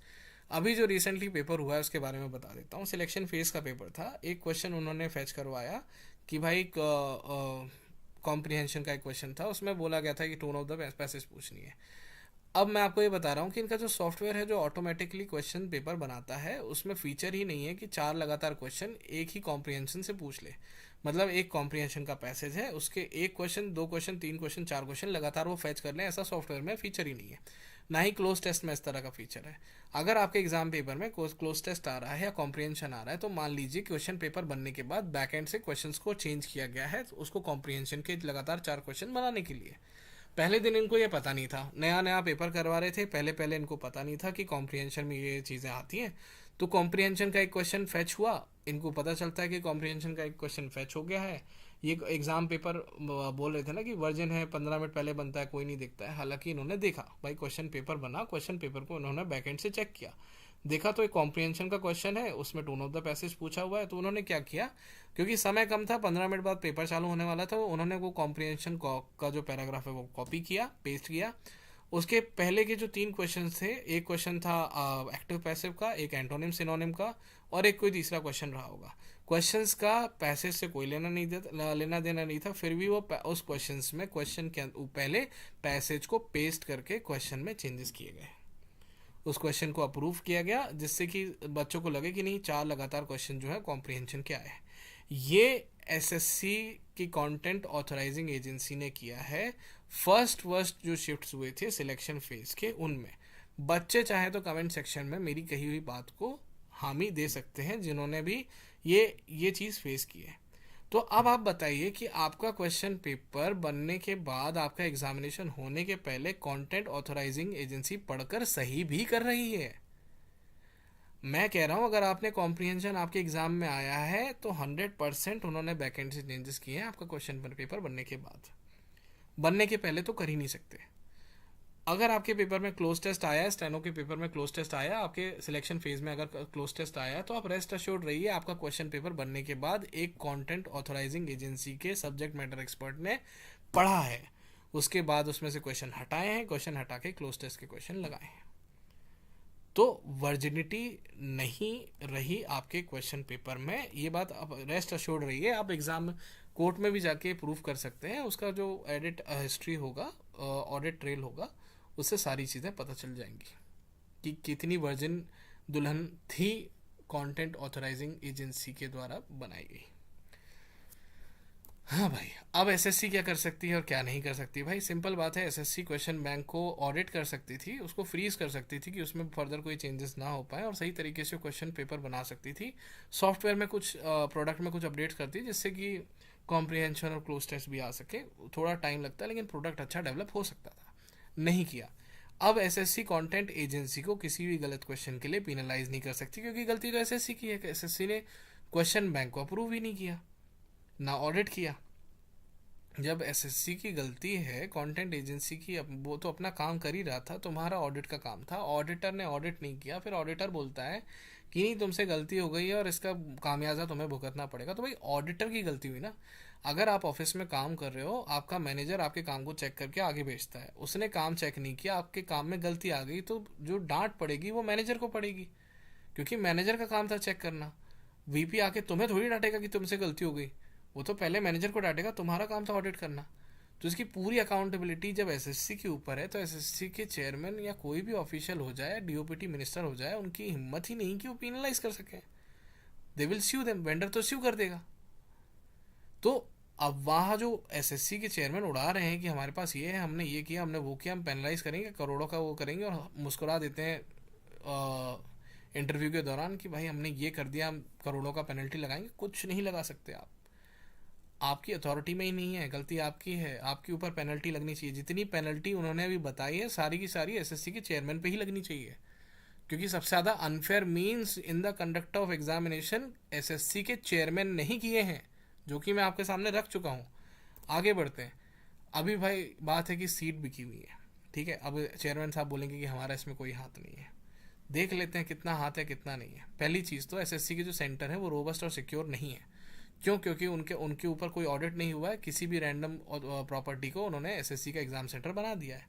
अभी जो रिसेंटली पेपर हुआ है उसके बारे में बता देता हूँ। सिलेक्शन फेज का पेपर था। एक क्वेश्चन उन्होंने फैच करवाया कि भाई कॉम्प्रिहेंशन का एक क्वेश्चन था, उसमें बोला गया था कि टोन ऑफ द पैसेज पूछनी है। अब मैं आपको ये बता रहा हूँ कि इनका जो सॉफ्टवेयर है जो ऑटोमेटिकली क्वेश्चन पेपर बनाता है, उसमें फीचर ही नहीं है कि 4 लगातार क्वेश्चन एक ही कॉम्प्रिहेंशन से पूछ ले। मतलब एक कॉम्प्रिहेंशन का पैसेज है, उसके एक क्वेश्चन, 2 क्वेश्चन, 3 क्वेश्चन, 4 क्वेश्चन लगातार वो फैच कर लें, ऐसा सॉफ्टवेयर में फीचर ही नहीं है। ना ही क्लोज टेस्ट में इस तरह का फीचर है। अगर आपके एग्जाम पेपर में क्लोज टेस्ट आ रहा है या कॉम्प्रिहेंशन आ रहा है, तो मान लीजिए क्वेश्चन पेपर बनने के बाद बैक एंड से क्वेश्चंस को चेंज किया गया है उसको कॉम्प्रिहेंशन के लगातार 4 क्वेश्चन बनाने के लिए। पहले दिन इनको ये पता नहीं था, नया नया पेपर करवा रहे थे, पहले पहले इनको पता नहीं था कि कॉम्प्रिहेंशन में ये चीज़ें आती हैं। तो कॉम्प्रिहेंशन का एक क्वेश्चन फैच हुआ, इनको पता चलता है कि कॉम्प्रिहेंशन का एक क्वेश्चन फैच हो गया है। ये एग्जाम पेपर बोल रहे थे ना कि वर्जन है 15 मिनट पहले बनता है, कोई नहीं देखता है। हालांकि इन्होंने देखा, भाई क्वेश्चन पेपर बना, क्वेश्चन पेपर को उन्होंने बैकएंड से चेक किया, देखा तो एक कॉम्प्रिहेंशन का क्वेश्चन है, उसमें टोन ऑफ द पैसेज पूछा हुआ है। तो उन्होंने क्या किया, क्योंकि समय कम था, 15 मिनट बाद पेपर चालू होने वाला था, उन्होंने वो कॉम्प्रिहेंशन का जो पैराग्राफ है वो कॉपी किया, पेस्ट किया। उसके पहले के जो 3 क्वेश्चन थे, एक क्वेश्चन था एक्टिव पैसिव का, एक एंटोनिम सिनोनिम का, और एक कोई तीसरा क्वेश्चन रहा होगा। क्वेश्चंस का पैसेज से कोई लेना देना नहीं था, फिर भी वो उस क्वेश्चंस में क्वेश्चन के पहले पैसेज को पेस्ट करके क्वेश्चन में चेंजेस किए गए, उस क्वेश्चन को अप्रूव किया गया, जिससे कि बच्चों को लगे कि नहीं 4 लगातार क्वेश्चन जो है कॉम्प्रिहेंशन के आए हैं। ये एसएससी की कंटेंट ऑथराइजिंग एजेंसी ने किया है। फर्स्ट जो शिफ्ट्स हुए थे सिलेक्शन फेज के, उनमें बच्चे चाहे तो कमेंट सेक्शन में मेरी कही हुई बात को हामी दे सकते हैं, जिन्होंने भी ये चीज़ फेस की है। तो अब आप बताइए कि आपका क्वेश्चन पेपर बनने के बाद, आपका एग्जामिनेशन होने के पहले कंटेंट ऑथराइजिंग एजेंसी पढ़कर सही भी कर रही है? मैं कह रहा हूँ अगर आपने कॉम्प्रिहेंशन आपके एग्जाम में आया है तो 100% उन्होंने बैकएंड से चेंजेस किए हैं आपका क्वेश्चन पेपर बनने के बाद। बनने के पहले तो कर ही नहीं सकते। अगर आपके पेपर में क्लोज टेस्ट आया है, स्टेनो के पेपर में क्लोज टेस्ट आया, आपके सिलेक्शन फेज में अगर क्लोज टेस्ट आया है, तो आप रेस्ट अश्योर्ड रहिए, आपका क्वेश्चन पेपर बनने के बाद एक कंटेंट ऑथराइजिंग एजेंसी के सब्जेक्ट मैटर एक्सपर्ट ने पढ़ा है, उसके बाद उसमें से क्वेश्चन हटाए हैं, क्वेश्चन हटा के क्लोज टेस्ट के क्वेश्चन लगाए हैं। तो वर्जिनिटी नहीं रही आपके क्वेश्चन पेपर में, ये बात आप रेस्ट अश्योर्ड रहिए। आप एग्जाम कोर्ट में भी जाके प्रूफ कर सकते हैं, उसका जो एडिट हिस्ट्री होगा, ऑडिट ट्रेल होगा, उससे सारी चीज़ें पता चल जाएंगी कि कितनी वर्जिन दुल्हन थी कंटेंट ऑथराइजिंग एजेंसी के द्वारा बनाई गई। हाँ भाई, अब एसएससी क्या कर सकती है और क्या नहीं कर सकती? भाई सिंपल बात है, एसएससी क्वेश्चन बैंक को ऑडिट कर सकती थी, उसको फ्रीज कर सकती थी कि उसमें फर्दर कोई चेंजेस ना हो पाए, और सही तरीके से क्वेश्चन पेपर बना सकती थी। सॉफ्टवेयर में कुछ प्रोडक्ट में कुछ अपडेट्स करती जिससे कि कॉम्प्रिहेंशन और क्लोज टेस्ट भी आ सके। थोड़ा टाइम लगता है लेकिन प्रोडक्ट अच्छा डेवलप हो सकता था, नहीं किया। अब एसएससी कंटेंट एजेंसी को किसी भी गलत क्वेश्चन के लिए पिनलाइज नहीं कर सकती, क्योंकि गलती तो एसएससी की है कि एसएससी ने क्वेश्चन बैंक को अप्रूव ही नहीं किया, ना ऑडिट किया। जब एसएससी की गलती है, कंटेंट एजेंसी की, वो तो अपना काम कर ही रहा था, तुम्हारा ऑडिट का काम था, ऑडिटर ने ऑडिट नहीं किया, फिर ऑडिटर बोलता है कि नहीं तुमसे गलती हो गई है और इसका खामियाजा तुम्हें भुगतना पड़ेगा। तो भाई ऑडिटर की गलती हुई ना। अगर आप ऑफिस में काम कर रहे हो, आपका मैनेजर आपके काम को चेक करके आगे भेजता है, उसने काम चेक नहीं किया, आपके काम में गलती आ गई, तो जो डांट पड़ेगी वो मैनेजर को पड़ेगी, क्योंकि मैनेजर का काम था चेक करना। वीपी आके तुम्हें थोड़ी डांटेगा कि तुमसे गलती हो गई, वो तो पहले मैनेजर को डांटेगा, तुम्हारा काम था ऑडिट करना। तो इसकी पूरी अकाउंटेबिलिटी जब एसएससी के ऊपर है, तो एसएससी के चेयरमैन या कोई भी ऑफिशियल हो जाए, डीओपीटी मिनिस्टर हो जाए, उनकी हिम्मत ही नहीं कि वो पीनलाइज कर सके। They will sue them, vendor तो स्यू कर देगा। तो अब वहाँ जो एसएससी के चेयरमैन उड़ा रहे हैं कि हमारे पास ये है, हमने ये किया, हमने वो किया, हम पेनलाइज करेंगे, करोड़ों का वो करेंगे, और मुस्कुरा देते हैं इंटरव्यू के दौरान कि भाई हमने ये कर दिया, हम करोड़ों का पेनल्टी लगाएंगे। कुछ नहीं लगा सकते आप, आपकी अथॉरिटी में ही नहीं है, गलती आपकी है, आपके ऊपर पेनल्टी लगनी चाहिए। जितनी पेनल्टी उन्होंने अभी बताई है, सारी की सारी एसएससी के चेयरमैन पे ही लगनी चाहिए, क्योंकि सबसे ज़्यादा unfair means in the conduct of examination SSC के चेयरमैन नहीं किए हैं, जो कि मैं आपके सामने रख चुका हूँ। आगे बढ़ते हैं। अभी भाई बात है कि सीट बिकी हुई है, ठीक है। अब चेयरमैन साहब बोलेंगे कि हमारा इसमें कोई हाथ नहीं है। देख लेते हैं कितना हाथ है कितना नहीं है। पहली चीज़ तो एसएससी के जो सेंटर है वो रोबस्ट और सिक्योर नहीं है। क्यों? क्योंकि उनके उनके ऊपर कोई ऑडिट नहीं हुआ है, किसी भी रैंडम प्रॉपर्टी को उन्होंने एसएससी का एग्जाम सेंटर बना दिया है।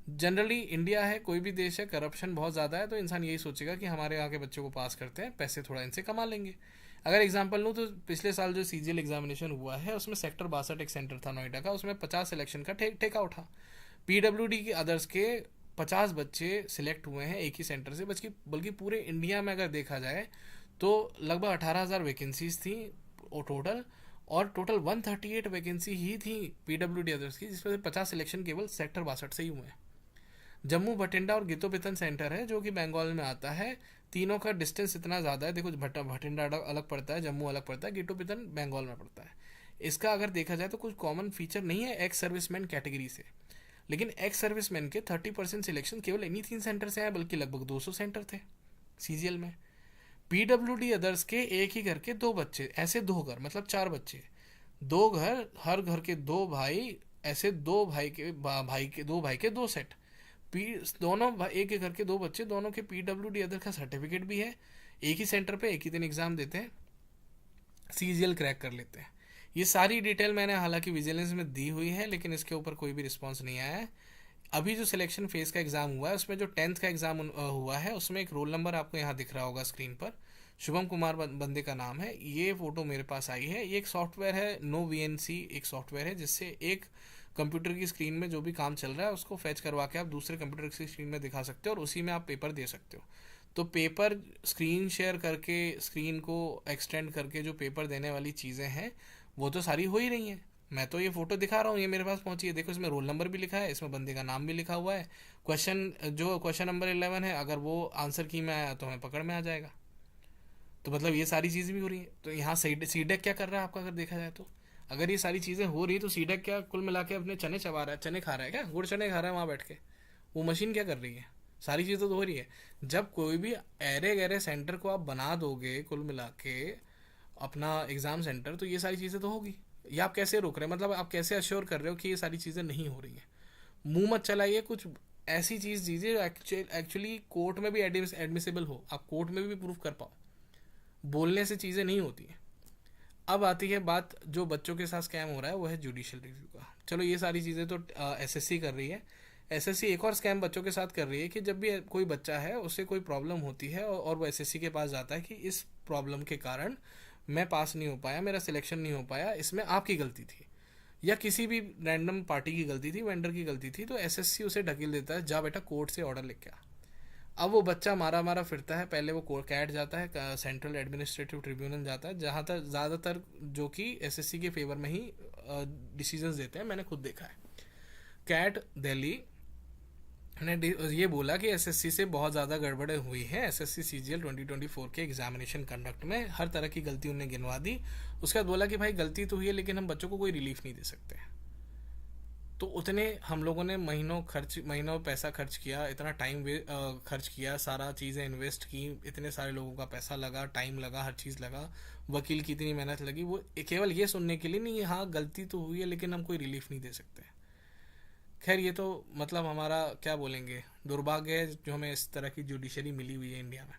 जनरली इंडिया है, कोई भी देश है, करप्शन बहुत ज़्यादा है, तो इंसान यही सोचेगा कि हमारे यहाँ के बच्चों को पास करते हैं, पैसे थोड़ा इनसे कमा लेंगे। अगर एग्जांपल लूँ तो पिछले साल जो सीजीएल एग्जामिनेशन हुआ है, उसमें सेक्टर 62 एक सेंटर था नोएडा का, उसमें 50 सिलेक्शन का ठेका उठा। पीडब्ल्यूडी की अदर्स के 50 बच्चे सिलेक्ट हुए हैं एक ही सेंटर से, बल्कि पूरे इंडिया में अगर देखा जाए तो लगभग 18,000 वैकेंसीज थी टोटल, और टोटल 138 वैकेंसी ही थी पीडब्ल्यूडी अदर्स की, जिसमें से 50 सिलेक्शन केवल सेक्टर 62 से ही हुए हैं। जम्मू भटिंडा और गितोपिथन सेंटर है जो कि बंगाल में आता है, तीनों का डिस्टेंस इतना ज़्यादा है। देखो भटिंडा अलग पड़ता है, जम्मू अलग पड़ता है, गितोपिथन बंगाल में पड़ता है। इसका अगर देखा जाए तो कुछ कॉमन फीचर नहीं है एक्स सर्विसमैन कैटेगरी से, लेकिन एक्स सर्विसमैन के 30% सिलेक्शन केवल इन्हीं 3 सेंटर से आए, बल्कि लगभग 200 सेंटर थे सीजीएल में। पीडब्ल्यूडी अदर्स के एक ही घर के 2 बच्चे, ऐसे 2 घर मतलब 4 बच्चे, 2 घर, हर घर के 2 भाई, ऐसे 2 भाई के दो भाई के 2 सेट। पी दोनों एक ही घर के 2 बच्चे, दोनों के पीडब्ल्यूडी अदर का सर्टिफिकेट भी है, एक ही सेंटर पे एक ही दिन एग्जाम देते हैं, सीजीएल क्रैक कर लेते हैं। ये सारी डिटेल मैंने हालांकि विजिलेंस में दी हुई है, लेकिन इसके ऊपर कोई भी रिस्पॉन्स नहीं आया है। अभी जो सिलेक्शन फेज का एग्जाम हुआ है, उसमें जो 10th का एग्जाम हुआ है, उसमें एक रोल नंबर आपको यहाँ दिख रहा होगा स्क्रीन पर, शुभम कुमार बंदे का नाम है। ये फोटो मेरे पास आई है। ये एक सॉफ्टवेयर है, नो वीएनसी एक सॉफ्टवेयर है, जिससे एक कंप्यूटर की स्क्रीन में जो भी काम चल रहा है उसको फैच करवा के आप दूसरे कंप्यूटर की स्क्रीन में दिखा सकते हो, और उसी में आप पेपर दे सकते हो। तो पेपर स्क्रीन शेयर करके, स्क्रीन को एक्सटेंड करके जो पेपर देने वाली चीज़ें हैं वो तो सारी हो ही रही हैं। मैं तो ये फोटो दिखा रहा हूँ, ये मेरे पास पहुंची है, देखो इसमें रोल नंबर भी लिखा है, इसमें बंदे का नाम भी लिखा हुआ है। क्वेश्चन नंबर 11 है, अगर वो आंसर की में आया तो हमें पकड़ में आ जाएगा। तो मतलब ये सारी चीज़ें भी हो रही हैं। तो यहाँ सीडेक क्या कर रहा है आपका, अगर देखा जाए तो अगर ये सारी चीज़ें हो रही है तो सीडेक क्या कुल मिला के अपने चने चबा रहा है, चने खा रहा है क्या, गुड़ चने खा रहा है वहाँ बैठ के? वो मशीन क्या कर रही है? सारी चीज़ें तो हो रही है। जब कोई भी एरे गहरे सेंटर को आप बना दोगे कुल मिला के अपना एग्ज़ाम सेंटर, तो ये सारी चीज़ें तो होगी। ये आप कैसे रोक रहे हैं, मतलब आप कैसे अश्योर कर रहे हो कि ये सारी चीज़ें नहीं हो रही हैं? मुंह मत चलाइए, कुछ ऐसी चीज़ दीजिए जो एक्चुअली कोर्ट में भी एडमिसिबल हो, आप कोर्ट में भी प्रूफ कर पाओ। बोलने से चीज़ें नहीं होती हैं। अब आती है बात, जो बच्चों के साथ स्कैम हो रहा है वो है जुडिशियल रिव्यू का। चलो ये सारी चीज़ें तो एसएससी कर रही है। एसएससी एक और स्कैम बच्चों के साथ कर रही है कि जब भी कोई बच्चा है उसे कोई प्रॉब्लम होती है और वो एसएससी के पास जाता है कि इस प्रॉब्लम के कारण मैं पास नहीं हो पाया, मेरा सिलेक्शन नहीं हो पाया, इसमें आपकी गलती थी या किसी भी रैंडम पार्टी की गलती थी, वेंडर की गलती थी, तो एसएससी उसे ढकेल देता है, जा बेटा कोर्ट से ऑर्डर लेके आ। अब वो बच्चा मारा मारा फिरता है, पहले वो कैट जाता है, सेंट्रल एडमिनिस्ट्रेटिव ट्रिब्यूनल जाता है, जहाँ तक ज़्यादातर जो कि एसएससी के फेवर में ही डिसीजंस देते हैं, मैंने खुद देखा है। कैट दिल्ली ने ये बोला कि एसएससी से बहुत ज़्यादा गड़बड़ें हुई हैं एसएससी सीजीएल 2024 के एग्जामिनेशन कंडक्ट में, हर तरह की गलती उन्हें गिनवा दी। उसके बाद बोला कि भाई गलती तो हुई है लेकिन हम बच्चों को कोई रिलीफ नहीं दे सकते। तो उतने हम लोगों ने महीनों पैसा खर्च किया, इतना टाइम खर्च किया, सारा चीज़ें इन्वेस्ट की, इतने सारे लोगों का पैसा लगा, टाइम लगा, हर चीज़ लगा, वकील की इतनी मेहनत लगी, वो केवल ये सुनने के लिए नहीं, हाँ गलती तो हुई है लेकिन हम कोई रिलीफ नहीं दे सकते। खैर ये तो मतलब हमारा क्या बोलेंगे, दुर्भाग्य है जो हमें इस तरह की जुडिशरी मिली हुई है इंडिया में।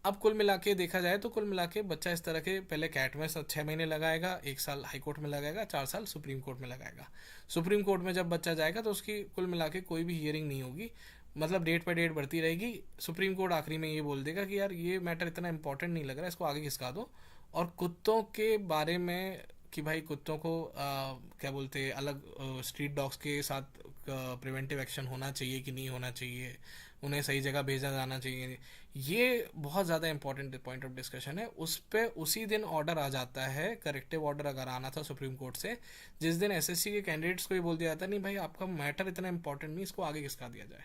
अब कुल मिला के देखा जाए तो कुल मिला के बच्चा इस तरह के पहले कैट में 6 महीने लगाएगा, 1 साल हाई कोर्ट में लगाएगा, 4 साल सुप्रीम कोर्ट में लगाएगा। सुप्रीम कोर्ट में जब बच्चा जाएगा तो उसकी कुल मिला के कोई भी हियरिंग नहीं होगी, मतलब डेट पर डेट बढ़ती रहेगी। सुप्रीम कोर्ट आखिरी में ये बोल देगा कि यार ये मैटर इतना इंपॉर्टेंट नहीं लग रहा, इसको आगे खिसका दो। और कुत्तों के बारे में कि भाई कुत्तों को क्या बोलते हैं, अलग स्ट्रीट डॉग्स के साथ प्रिवेंटिव एक्शन होना चाहिए कि नहीं होना चाहिए, उन्हें सही जगह भेजा जाना चाहिए, ये बहुत ज़्यादा इंपॉर्टेंट पॉइंट ऑफ डिस्कशन है। उस पर उसी दिन ऑर्डर आ जाता है, करेक्टिव ऑर्डर अगर आना था सुप्रीम कोर्ट से, जिस दिन एसएससी के कैंडिडेट्स को ये बोल दिया जाता है नहीं भाई आपका मैटर इतना इंपॉर्टेंट नहीं, इसको आगे खिसका दिया जाए।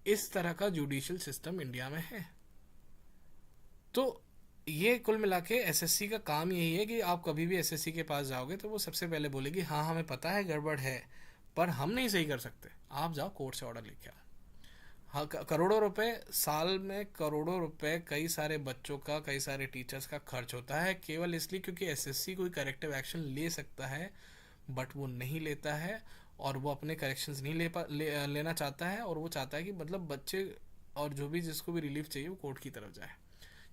इस तरह का जुडिशियल सिस्टम इंडिया में है। तो ये कुल मिला के एसएससी का काम यही है कि आप कभी भी एसएससी के पास जाओगे तो वो सबसे पहले बोलेगी हाँ हमें पता है गड़बड़ है पर हम नहीं सही कर सकते, आप जाओ कोर्ट से ऑर्डर लेके आओ। हाँ, करोड़ों रुपए साल में, करोड़ों रुपए कई सारे बच्चों का, कई सारे टीचर्स का खर्च होता है केवल इसलिए क्योंकि एसएससी कोई करेक्टिव एक्शन ले सकता है बट वो नहीं लेता है, और वो अपने करेक्शंस नहीं लेना चाहता है, और वो चाहता है कि मतलब बच्चे और जो भी जिसको भी रिलीफ चाहिए वो कोर्ट की तरफ जाए,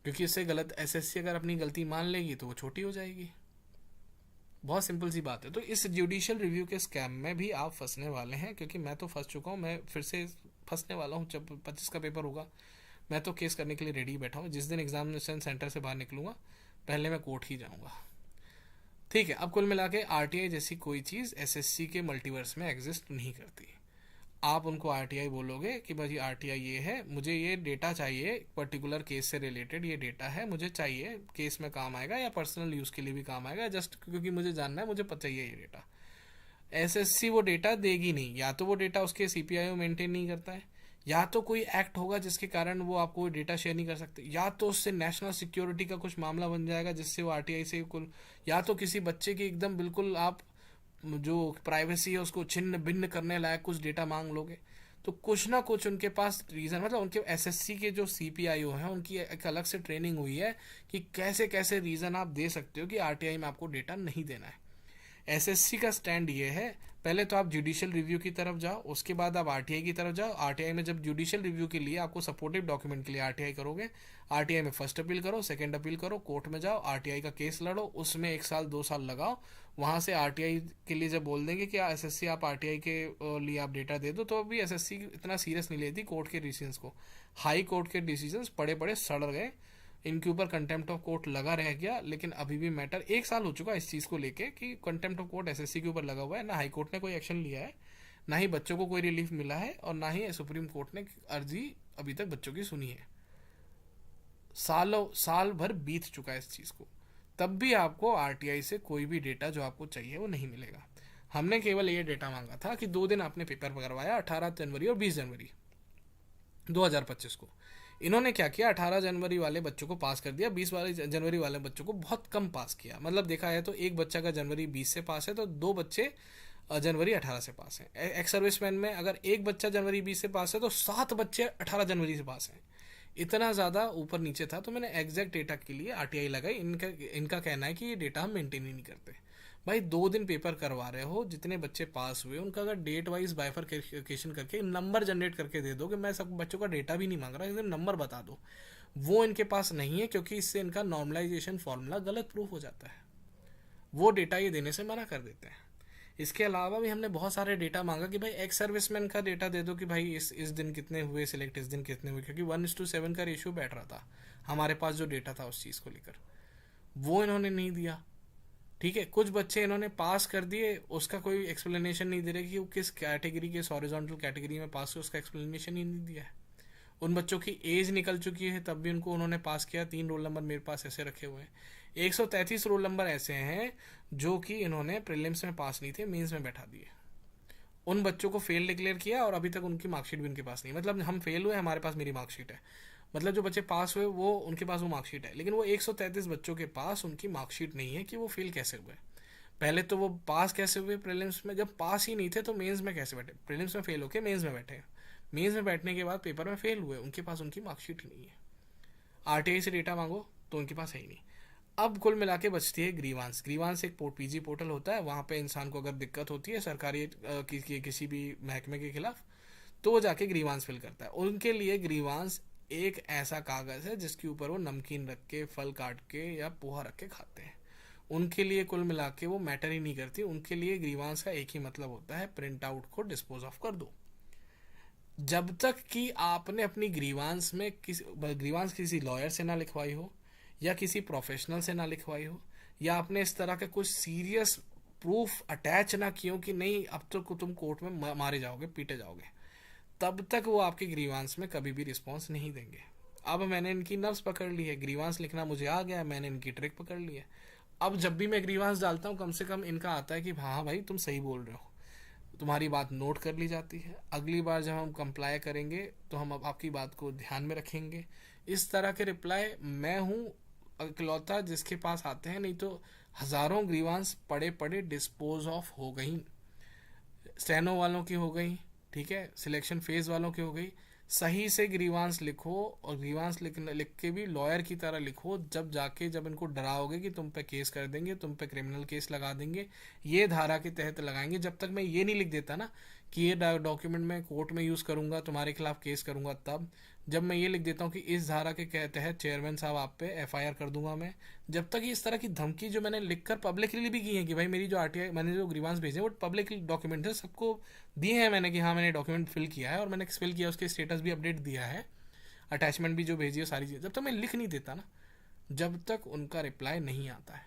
क्योंकि इससे गलत एसएससी अगर अपनी गलती मान लेगी तो वो छोटी हो जाएगी। बहुत सिंपल सी बात है। तो इस जुडिशियल रिव्यू के स्कैम में भी आप फंसने वाले हैं, क्योंकि मैं तो फंस चुका हूँ, मैं फिर से फंसने वाला हूँ। जब 25 का पेपर होगा मैं तो केस करने के लिए रेडी बैठा हूँ, जिस दिन एग्जामिनेशन सेंटर से बाहर निकलूंगा पहले मैं कोर्ट ही जाऊँगा। ठीक है, अब कुल मिला के आरटीआई जैसी कोई चीज़ एसएससी के मल्टीवर्स में एग्जिस्ट नहीं करती। आप उनको आरटीआई बोलोगे कि भाई आरटीआई ये है, मुझे ये डेटा चाहिए, पर्टिकुलर केस से रिलेटेड ये डेटा है, मुझे चाहिए, केस में काम आएगा या पर्सनल यूज़ के लिए भी काम आएगा, जस्ट क्योंकि मुझे जानना है, मुझे पता चाहिए ये डेटा। एसएससी वो डेटा देगी नहीं, या तो वो डेटा उसके सीपीआईओ मेंटेन नहीं करता है, या तो कोई एक्ट होगा जिसके कारण वो आपको डेटा शेयर नहीं कर सकते, या तो उससे नेशनल सिक्योरिटी का कुछ मामला बन जाएगा जिससे वो आरटीआई से कुल, या तो किसी बच्चे की एकदम बिल्कुल आप जो प्राइवेसी है उसको छिन्न भिन्न करने लायक कुछ डेटा मांग लोगे। तो कुछ ना कुछ उनके पास रीज़न, मतलब उनके एसएससी के जो सीपीआईओ हैं उनकी एक अलग से ट्रेनिंग हुई है कि कैसे कैसे रीज़न आप दे सकते हो कि आरटीआई में आपको डेटा नहीं देना है। एसएससी का स्टैंड ये है, पहले तो आप जुडिशियल रिव्यू की तरफ जाओ, उसके बाद आप आरटीआई की तरफ जाओ। आरटीआई में जब जुडिशियल रिव्यू के लिए आपको सपोर्टिव डॉक्यूमेंट के लिए आरटीआई करोगे, आरटीआई में फर्स्ट अपील करो, सेकंड अपील करो, कोर्ट में जाओ, आरटीआई का केस लड़ो, उसमें 1 साल 2 साल लगाओ। वहाँ से आरटीआई के लिए जब बोल देंगे कि एसएससी आप आरटीआई के लिए आप डेटा दे दो, तो अभी एसएससी इतना सीरियस नहीं लेती कोर्ट के डिसीजंस को। हाई कोर्ट के डिसीजंस पड़े पड़े सड़ गए, इनके ऊपर कंटेम्प्ट ऑफ कोर्ट लगा रह गया, लेकिन अभी भी मैटर 1 साल हो चुका इस चीज़ को लेके कि कंटेम्प्ट ऑफ कोर्ट एसएससी के ऊपर लगा हुआ है। ना हाई कोर्ट ने कोई एक्शन लिया है, ना ही बच्चों को कोई रिलीफ मिला है, और ना ही सुप्रीम कोर्ट ने अर्जी अभी तक बच्चों की सुनी है। साल भर बीत चुका है इस चीज़ को, तब भी आपको आरटीआई से कोई भी डेटा जो आपको चाहिए वो नहीं मिलेगा। हमने केवल ये डेटा मांगा था कि 2 दिन आपने पेपर करवाया, 18 जनवरी और 20 जनवरी 2025 को। इन्होंने क्या किया, 18 जनवरी वाले बच्चों को पास कर दिया, 20 वाले जनवरी वाले बच्चों को बहुत कम पास किया। मतलब देखा है तो एक बच्चा का जनवरी 20 से पास है तो 2 बच्चे जनवरी 18 से पास हैं। एक्स सर्विसमैन में अगर एक बच्चा जनवरी 20 से पास है तो 7 बच्चे 18 जनवरी से पास हैं। इतना ज़्यादा ऊपर नीचे था। तो मैंने एग्जैक्ट डेटा के लिए आरटीआई लगाई। इनका कहना है कि ये डेटा हम मेंटेन ही नहीं करते। भाई 2 दिन पेपर करवा रहे हो, जितने बच्चे पास हुए उनका अगर डेट वाइज बाइफरकेशन करके नंबर जनरेट करके दे दो, कि मैं सब बच्चों का डेटा भी नहीं मांग रहा, एकदम नंबर बता दो, वो इनके पास नहीं है, क्योंकि इससे इनका नॉर्मलाइजेशन फॉर्मूला गलत प्रूफ हो जाता है। वो डेटा ये देने से मना कर देते हैं। इसके अलावा भी हमने बहुत सारे डेटा मांगा कि भाई एक्स सर्विसमैन का डेटा दे दो, कि भाई इस दिन कितने हुए सिलेक्ट, इस दिन कितने हुए, क्योंकि 1:7 का रेशियो बैठ रहा था हमारे पास जो डेटा था उस चीज़ को लेकर। वो इन्होंने नहीं दिया। ठीक है, कुछ बच्चे इन्होंने पास कर दिए, उसका कोई एक्सप्लेनेशन नहीं दे रहे कि वो किस कैटेगरी के हॉरिजॉन्टल कैटेगरी में पास हुए, उसका एक्सप्लेनेशन ही नहीं दिया है। उन बच्चों की एज निकल चुकी है तब भी उनको उन्होंने पास किया। 3 रोल नंबर मेरे पास ऐसे रखे हुए हैं। 133 रोल नंबर ऐसे हैं जो कि इन्होंने प्रीलिम्स में पास नहीं थे, मेंस में बैठा दिए। उन बच्चों को फेल डिक्लेयर किया और अभी तक उनकी मार्कशीट भी उनके पास नहीं। मतलब हम फेल हुए, हमारे पास मेरी मार्कशीट है, मतलब जो बच्चे पास हुए वो उनके पास वो मार्कशीट है, लेकिन वो 133 बच्चों के पास उनकी मार्कशीट नहीं है कि वो फेल कैसे हुए। पहले तो वो पास कैसे हुए प्रीलिम्स में, जब पास ही नहीं थे तो मेंस में कैसे बैठे, प्रीलिम्स में फेल होके मेंस में बैठे, मेंस में बैठने के बाद पेपर में फेल हुए, उनके पास उनकी मार्कशीट ही नहीं है। आरटीआई से डेटा मांगो तो उनके पास है ही नहीं। अब कुल मिला के बचती है ग्रीवांस। ग्रीवांस एक पीजी पोर्टल होता है, वहाँ पे इंसान को अगर दिक्कत होती है सरकारी किसी भी महकमे के खिलाफ, तो वो जाके ग्रीवांस फिल करता है। उनके लिए ग्रीवांस एक ऐसा कागज़ है जिसके ऊपर वो नमकीन रख के, फल काट के या पोहा रख के खाते हैं। उनके लिए कुल मिला के वो मैटर ही नहीं करती। उनके लिए ग्रीवांस का एक ही मतलब होता है, प्रिंट आउट को डिस्पोज ऑफ कर दो। जब तक कि आपने अपनी ग्रीवांस किसी लॉयर से ना लिखवाई हो, या किसी प्रोफेशनल से ना लिखवाई हो, या आपने इस तरह के कुछ सीरियस प्रूफ अटैच ना किए हो कि नहीं अब तो तुम कोर्ट में मारे जाओगे, पीटे जाओगे, तब तक वो आपके ग्रीवांस में कभी भी रिस्पॉन्स नहीं देंगे। अब मैंने इनकी नब्ज पकड़ ली है, ग्रीवांस लिखना मुझे आ गया, मैंने इनकी ट्रिक पकड़ ली है। अब जब भी मैं ग्रीवांस डालता हूँ कम से कम इनका आता है कि हाँ भाई तुम सही बोल रहे हो, तुम्हारी बात नोट कर ली जाती है, अगली बार जब हम कंप्लाई करेंगे तो हम अब आपकी बात को ध्यान में रखेंगे। इस तरह के रिप्लाई मैं हूँ इकलौता जिसके पास आते हैं, नहीं तो हजारों ग्रीवांस पड़े पड़े डिस्पोज ऑफ हो गई। स्टेनो वालों की हो गई, ठीक है, सिलेक्शन फेज वालों की हो गई। सही से ग्रीवांस लिखो, और ग्रीवांस लिख के भी लॉयर की तरह लिखो, जब इनको डराओगे कि तुम पे केस कर देंगे, तुम पे क्रिमिनल केस लगा देंगे, ये धारा के तहत लगाएंगे, जब तक मैं ये नहीं लिख देता ना कि ये डॉक्यूमेंट मैं कोर्ट में यूज़ करूंगा, तुम्हारे खिलाफ केस करूंगा, तब जब मैं ये लिख देता हूँ कि इस धारा के तहत चेयरमैन साहब आप पे एफआईआर कर दूंगा मैं, जब तक इस तरह की धमकी जो मैंने लिखकर पब्लिकली भी की है कि भाई मेरी जो आरटीआई मैंने जो ग्रीवांस भेजे वो पब्लिक डॉक्यूमेंट है, सबको दिए हैं मैंने कि हाँ मैंने डॉक्यूमेंट फिल किया है और मैंने फिल किया, उसके स्टेटस भी अपडेट दिया है, अटैचमेंट भी जो भेजी है, सारी चीज़, जब तक मैं लिख नहीं देता ना, जब तक उनका रिप्लाई नहीं आता है,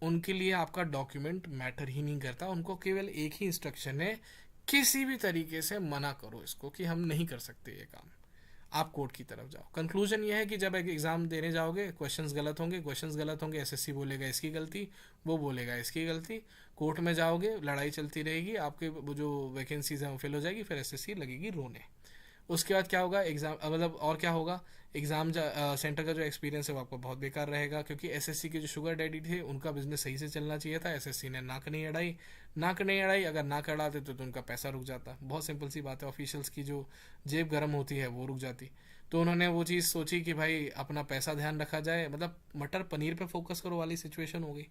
उनके लिए आपका डॉक्यूमेंट मैटर ही नहीं करता। उनको केवल एक ही इंस्ट्रक्शन है, किसी भी तरीके से मना करो इसको कि हम नहीं कर सकते ये काम, आप कोर्ट की तरफ जाओ। कंक्लूजन ये है कि जब एक एग्ज़ाम देने जाओगे, क्वेश्चंस गलत होंगे, एसएससी बोलेगा इसकी गलती, वो बोलेगा इसकी गलती, कोर्ट में जाओगे, लड़ाई चलती रहेगी, आपके वो जो वैकेंसीज हैं वो फिल हो जाएगी, फिर एसएससी लगेगी रोने। उसके बाद क्या होगा, एग्ज़ाम मतलब और क्या होगा, एग्ज़ाम सेंटर का जो एक्सपीरियंस है वो आपको बहुत बेकार रहेगा, क्योंकि एसएससी के जो शुगर डैडी थे उनका बिजनेस सही से चलना चाहिए था, एसएससी ने नाक नहीं अड़ाई, अगर नाक अड़ाते तो उनका पैसा रुक जाता। बहुत सिंपल सी बात है, ऑफिशियल्स की जो जेब गर्म होती है वो रुक जाती। तो उन्होंने वो चीज़ सोची कि भाई अपना पैसा ध्यान रखा जाए, मतलब मटर पनीर पे फोकस करो वाली सिचुएशन हो गई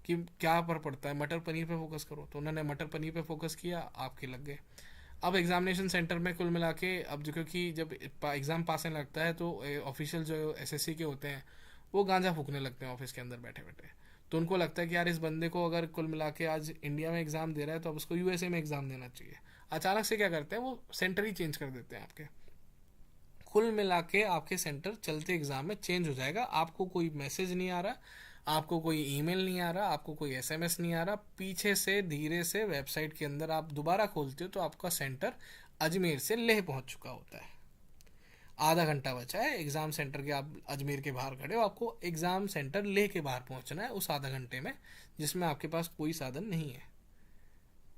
कि क्या पर पड़ता है, मटर पनीर पे फोकस करो, तो उन्होंने मटर पनीर पे फोकस किया, आपके लग गए। अब एग्जामिनेशन सेंटर में कुल मिला के अब जो, क्योंकि जब एग्ज़ाम पास होने लगता है तो ऑफिशियल जो एसएससी के होते हैं वो गांजा फूकने लगते हैं ऑफिस के अंदर बैठे बैठे। तो उनको लगता है कि यार इस बंदे को अगर कुल मिला के आज इंडिया में एग्ज़ाम दे रहा है तो अब उसको यूएसए में एग्ज़ाम देना चाहिए। अचानक से क्या करते हैं, वो सेंटर ही चेंज कर देते हैं आपके। कुल मिला के आपके सेंटर चलते एग्ज़ाम में चेंज हो जाएगा। आपको कोई मैसेज नहीं आ रहा, आपको कोई ईमेल नहीं आ रहा, आपको कोई एसएमएस नहीं आ रहा, पीछे से धीरे से वेबसाइट के अंदर आप दोबारा खोलते हो तो आपका सेंटर अजमेर से लेह पहुंच चुका होता है। आधा घंटा बचा है एग्ज़ाम सेंटर के, आप अजमेर के बाहर खड़े हो, आपको एग्ज़ाम सेंटर लेह के बाहर पहुंचना है उस आधा घंटे में, जिसमें आपके पास कोई साधन नहीं है।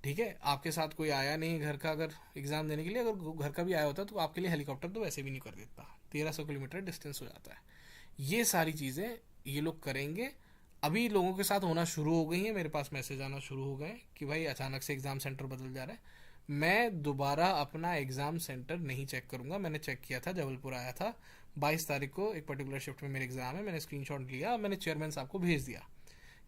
ठीक है, आपके साथ कोई आया नहीं घर का अगर एग्ज़ाम देने के लिए, अगर घर का भी आया होता तो आपके लिए हेलीकॉप्टर तो वैसे भी नहीं कर देता, 1300 किलोमीटर डिस्टेंस हो जाता है। ये सारी चीज़ें ये लोग करेंगे। अभी लोगों के साथ होना शुरू हो गई है, मेरे पास मैसेज आना शुरू हो गए कि भाई अचानक से एग्ज़ाम सेंटर बदल जा रहा है। मैं दोबारा अपना एग्ज़ाम सेंटर नहीं चेक करूँगा। मैंने चेक किया था, जबलपुर आया था 22 तारीख को, एक पर्टिकुलर शिफ्ट में मेरे एग्ज़ाम है, मैंने स्क्रीनशॉट लिया, मैंने चेयरमैन साहब को भेज दिया।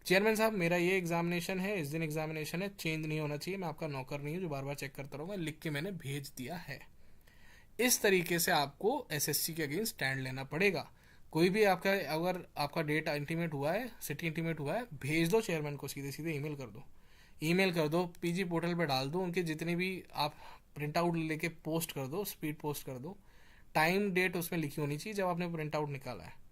चेयरमैन साहब मेरा ये एग्जामिनेशन है, इस दिन एग्जामिनेशन है, चेंज नहीं होना चाहिए, मैं आपका नौकर नहीं हूँ जो बार बार चेक करता रहूँगा, लिख के मैंने भेज दिया है। इस तरीके से आपको एसएससी के अगेंस्ट स्टैंड लेना पड़ेगा। कोई भी आपका, अगर आपका डेट इंटीमेट हुआ है, सिटी इंटीमेट हुआ है, भेज दो चेयरमैन को, सीधे सीधे ईमेल कर दो, ईमेल कर दो, पीजी पोर्टल पे डाल दो, उनके जितने भी आप प्रिंट आउट लेके पोस्ट कर दो, स्पीड पोस्ट कर दो, टाइम डेट उसमें लिखी होनी चाहिए जब आपने प्रिंट आउट निकाला है।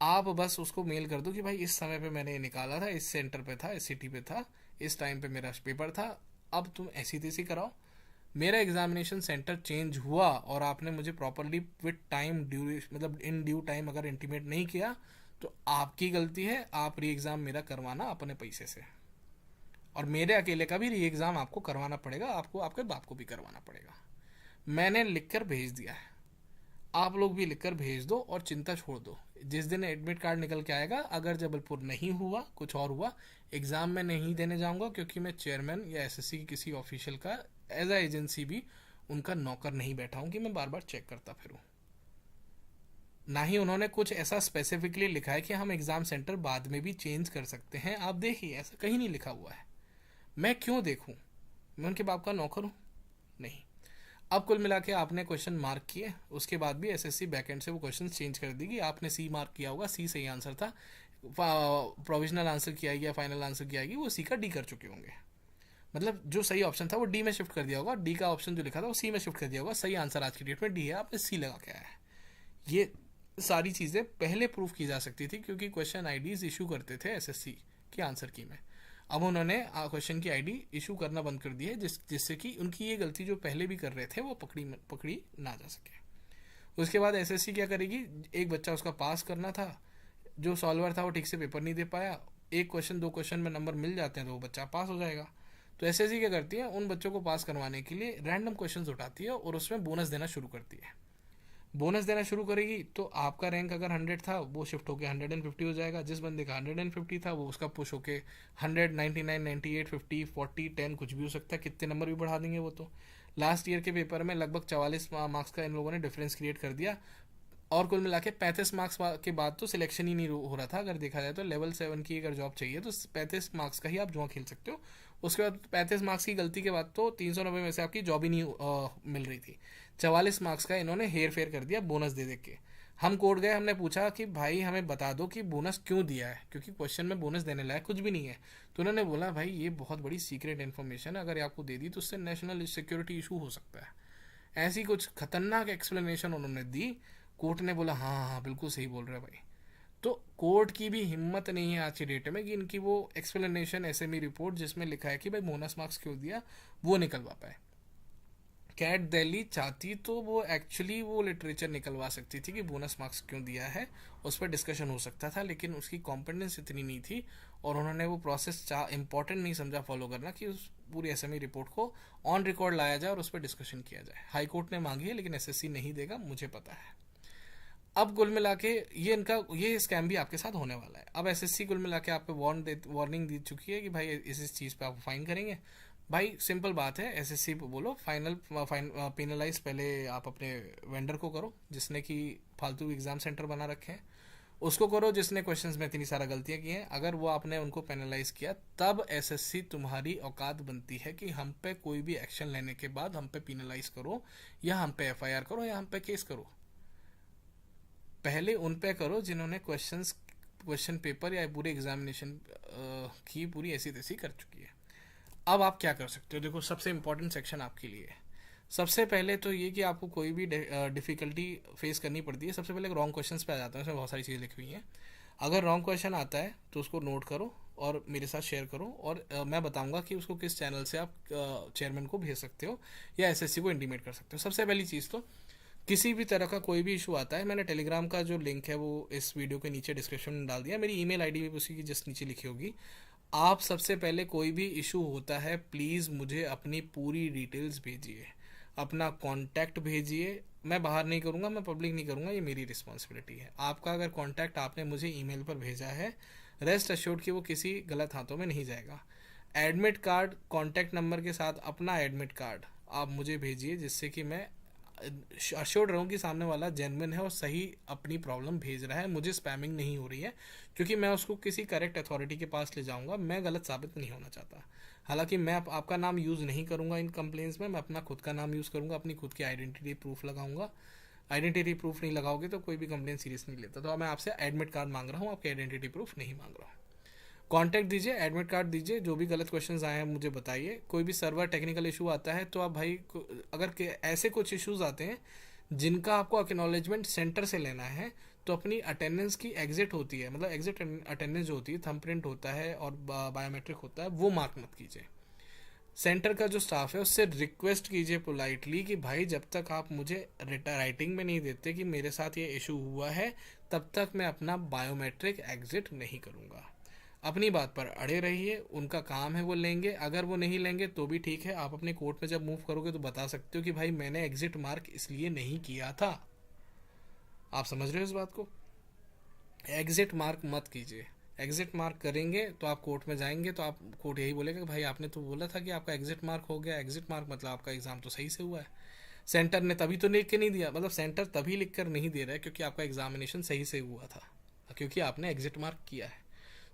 आप बस उसको मेल कर दो कि भाई इस समय पे मैंने ये निकाला था, इस सेंटर पे था, इस सिटी पे था, इस टाइम पे मेरा पेपर था, अब तुम ऐसी तैसी कराओ। मेरा एग्जामिनेशन सेंटर चेंज हुआ और आपने मुझे प्रॉपरली विद टाइम ड्यूरेशन, मतलब इन ड्यू टाइम अगर इंटीमेट नहीं किया तो आपकी गलती है, आप री एग्ज़ाम मेरा करवाना अपने पैसे से, और मेरे अकेले का भी री एग्ज़ाम आपको करवाना पड़ेगा, आपको आपके बाप को भी करवाना पड़ेगा। मैंने लिख कर भेज दिया है, आप लोग भी लिखकर भेज दो और चिंता छोड़ दो। जिस दिन एडमिट कार्ड निकल के आएगा, अगर जबलपुर नहीं हुआ, कुछ और हुआ, एग्ज़ाम में नहीं देने जाऊंगा, क्योंकि मैं चेयरमैन या एसएससी की किसी ऑफिशियल का एज अ एजेंसी भी उनका नौकर नहीं बैठा हूँ कि मैं बार बार चेक करता फिरूँ। ना ही उन्होंने कुछ ऐसा स्पेसिफिकली लिखा है कि हम एग्ज़ाम सेंटर बाद में भी चेंज कर सकते हैं। आप देखिए, ऐसा कहीं नहीं लिखा हुआ है। मैं क्यों देखूँ? मैं उनके बाप का नौकर हूँ? नहीं। अब कुल मिला के आपने क्वेश्चन मार्क किए, उसके बाद भी एसएससी बैकएंड से वो क्वेश्चन चेंज कर देगी। आपने सी मार्क किया होगा, सी सही आंसर था, प्रोविजनल आंसर किया गया, फाइनल आंसर किया गया, वो सी का डी कर चुके होंगे। मतलब जो सही ऑप्शन था वो डी में शिफ्ट कर दिया होगा, डी का ऑप्शन जो लिखा था वो सी में शिफ्ट कर दिया होगा। सही आंसर आज की डेट में डी है, आपने सी लगा के आया है। ये सारी चीज़ें पहले प्रूफ की जा सकती थी, क्योंकि क्वेश्चन आईडीज इशू करते थे एसएससी की आंसर की में। अब उन्होंने क्वेश्चन की आईडी इशू करना बंद कर दी है, जिससे कि उनकी ये गलती जो पहले भी कर रहे थे वो पकड़ी ना जा सके। उसके बाद एसएससी क्या करेगी? एक बच्चा उसका पास करना था, जो सॉल्वर था वो ठीक से पेपर नहीं दे पाया, एक क्वेश्चन दो क्वेश्चन में नंबर मिल जाते हैं तो वो बच्चा पास हो जाएगा। तो एसएससी क्या करती है? उन बच्चों को पास करवाने के लिए रैंडम क्वेश्चन उठाती है और उसमें बोनस देना शुरू करती है। बोनस देना शुरू करेगी तो आपका रैंक अगर 100 था वो शिफ्ट होकर 150 हो जाएगा, जिस बंदे का 150 था वो उसका पुश होके 100, 99, 98, 50, 40, 10 कुछ भी हो सकता है, कितने नंबर भी बढ़ा देंगे वो। तो लास्ट ईयर के पेपर में लगभग 44 मार्क्स का इन लोगों ने डिफरेंस क्रिएट कर दिया, और कुल मिला के 35 मार्क्स के बाद तो सिलेक्शन ही नहीं हो रहा था। अगर देखा जाए तो लेवल 7 की अगर जॉब चाहिए तो 35 मार्क्स का ही आप जुआ खेल सकते हो। उसके बाद 35 मार्क्स की गलती के बाद तो 390 में से आपकी जॉब ही नहीं मिल रही थी। 44 मार्क्स का इन्होंने हेर फेर कर दिया बोनस दे के। हम कोर्ट गए, हमने पूछा कि भाई हमें बता दो कि बोनस क्यों दिया है, क्योंकि क्वेश्चन में बोनस देने लायक कुछ भी नहीं है। तो उन्होंने बोला भाई ये बहुत बड़ी सीक्रेट इन्फॉर्मेशन है, अगर आपको दे दी तो उससे नेशनल सिक्योरिटी इशू हो सकता है। ऐसी कुछ खतरनाक एक्सप्लेनेशन उन्होंने दी। कोर्ट ने बोला हाँ हाँ हाँ बिल्कुल सही बोल रहे भाई। तो कोर्ट की भी हिम्मत नहीं है आज की डेट में कि इनकी वो एक्सप्लेनेशन एसएमई रिपोर्ट जिसमें लिखा है कि भाई बोनस मार्क्स क्यों दिया वो निकलवा पाए। कैट दिल्ली चाहती तो वो एक्चुअली वो लिटरेचर निकलवा सकती थी कि बोनस मार्क्स क्यों दिया है, उस पर डिस्कशन हो सकता था, लेकिन उसकी कॉम्पिटेंस इतनी नहीं थी और उन्होंने वो प्रोसेस इंपॉर्टेंट नहीं समझा फॉलो करना कि उस पूरी एसएमई रिपोर्ट को ऑन रिकॉर्ड लाया जाए और उस पर डिस्कशन किया जाए। हाई कोर्ट ने मांगी है लेकिन एसएससी नहीं देगा, मुझे पता है। अब कुल मिला के ये स्कैम भी आपके साथ होने वाला है। अब एसएससी कुल मिला के आप पे वार्निंग दे चुकी है कि भाई इस चीज़ पे आप फाइन करेंगे। भाई सिंपल बात है, एसएससी को बोलो पेनलाइज पहले आप अपने वेंडर को करो जिसने कि फालतू एग्जाम सेंटर बना रखे हैं, उसको करो जिसने क्वेश्चंस में इतनी सारा गलतियां की हैं। अगर वो आपने उनको पेनलाइज किया तब एसएससी तुम्हारी औकात बनती है कि हम पे कोई भी एक्शन लेने के बाद हम पे पेनलाइज करो, या हम पे एफआईआर करो, या हम पे केस करो। पहले उन पे करो जिन्होंने क्वेश्चन पेपर या पूरे एग्जामिनेशन की पूरी ऐसी तैसी कर चुकी है। अब आप क्या कर सकते हो? देखो सबसे इंपॉर्टेंट सेक्शन आपके लिए है। सबसे पहले तो ये कि आपको कोई भी डिफ़िकल्टी फेस करनी पड़ती है, सबसे पहले रॉन्ग क्वेश्चन पे आ जाता है, उसमें बहुत सारी चीज़ें लिखी हुई हैं। अगर रॉन्ग क्वेश्चन आता है तो उसको नोट करो और मेरे साथ शेयर करो, और मैं बताऊंगा कि उसको किस चैनल से आप चेयरमैन को भेज सकते हो या एसएससी को इंटीमेट कर सकते हो। सबसे पहली चीज़ तो किसी भी तरह का कोई भी इशू आता है, मैंने टेलीग्राम का जो लिंक है वो इस वीडियो के नीचे डिस्क्रिप्शन में डाल दिया, मेरी ईमेल आईडी भी उसी की जस्ट नीचे लिखी होगी। आप सबसे पहले कोई भी इशू होता है प्लीज़ मुझे अपनी पूरी डिटेल्स भेजिए, अपना कॉन्टैक्ट भेजिए। मैं बाहर नहीं करूँगा, मैं पब्लिक नहीं करूँगा, ये मेरी रिस्पॉन्सिबिलिटी है। आपका अगर कॉन्टैक्ट आपने मुझे ईमेल पर भेजा है, रेस्ट अश्योर्ड कि वो किसी गलत हाथों में नहीं जाएगा। एडमिट कार्ड कॉन्टैक्ट नंबर के साथ अपना एडमिट कार्ड आप मुझे भेजिए, जिससे कि मैं अश्योर्ड रहूँ कि सामने वाला जेन्युइन है और सही अपनी प्रॉब्लम भेज रहा है, मुझे स्पैमिंग नहीं हो रही है, क्योंकि मैं उसको किसी करेक्ट अथॉरिटी के पास ले जाऊंगा, मैं गलत साबित नहीं होना चाहता। हालांकि मैं आपका नाम यूज़ नहीं करूंगा इन कंप्लेंट्स में, मैं अपना खुद का नाम यूज़ करूंगा, अपनी खुद की आइडेंटिटी प्रूफ लगाऊंगा। आइडेंटिटी प्रूफ नहीं लगाओगे तो कोई भी कंप्लेंट सीरियस नहीं लेता। तो अब मैं आपसे एडमिट कार्ड मांग रहा हूँ, आपके आइडेंटिटी प्रूफ नहीं मांग रहा हूँ। कॉन्टैक्ट दीजिए, एडमिट कार्ड दीजिए, जो भी गलत क्वेश्चंस आए हैं मुझे बताइए। कोई भी सर्वर टेक्निकल इशू आता है तो आप भाई अगर ऐसे कुछ इश्यूज आते हैं जिनका आपको एक्नॉलेजमेंट सेंटर से लेना है, तो अपनी अटेंडेंस की एग्जिट होती है, मतलब एग्जिट अटेंडेंस जो होती है, थंबप्रिंट होता है और बायोमेट्रिक होता है, वो मार्क मत कीजिए। सेंटर का जो स्टाफ है उससे रिक्वेस्ट कीजिए पोलाइटली कि भाई जब तक आप मुझे राइटिंग में नहीं देते कि मेरे साथ ये इशू हुआ है, तब तक मैं अपना बायोमेट्रिक एग्जिट नहीं करूँगा। अपनी बात पर अड़े रहिए, उनका काम है वो लेंगे, अगर वो नहीं लेंगे तो भी ठीक है, आप अपने कोर्ट में जब मूव करोगे तो बता सकते हो कि भाई मैंने एग्जिट मार्क इसलिए नहीं किया था। आप समझ रहे हो इस बात को? एग्जिट मार्क मत कीजिए। एग्जिट मार्क करेंगे तो आप कोर्ट में जाएंगे तो आप कोर्ट यही बोलेगा कि भाई आपने तो बोला था कि आपका एग्जिट मार्क हो गया। एग्जिट मार्क मतलब आपका एग्जाम तो सही से हुआ है, सेंटर ने तभी तो लिख के नहीं दिया, मतलब सेंटर तभी लिख कर नहीं दे रहा है क्योंकि आपका एग्जामिनेशन सही से हुआ था, क्योंकि आपने एग्जिट मार्क किया है।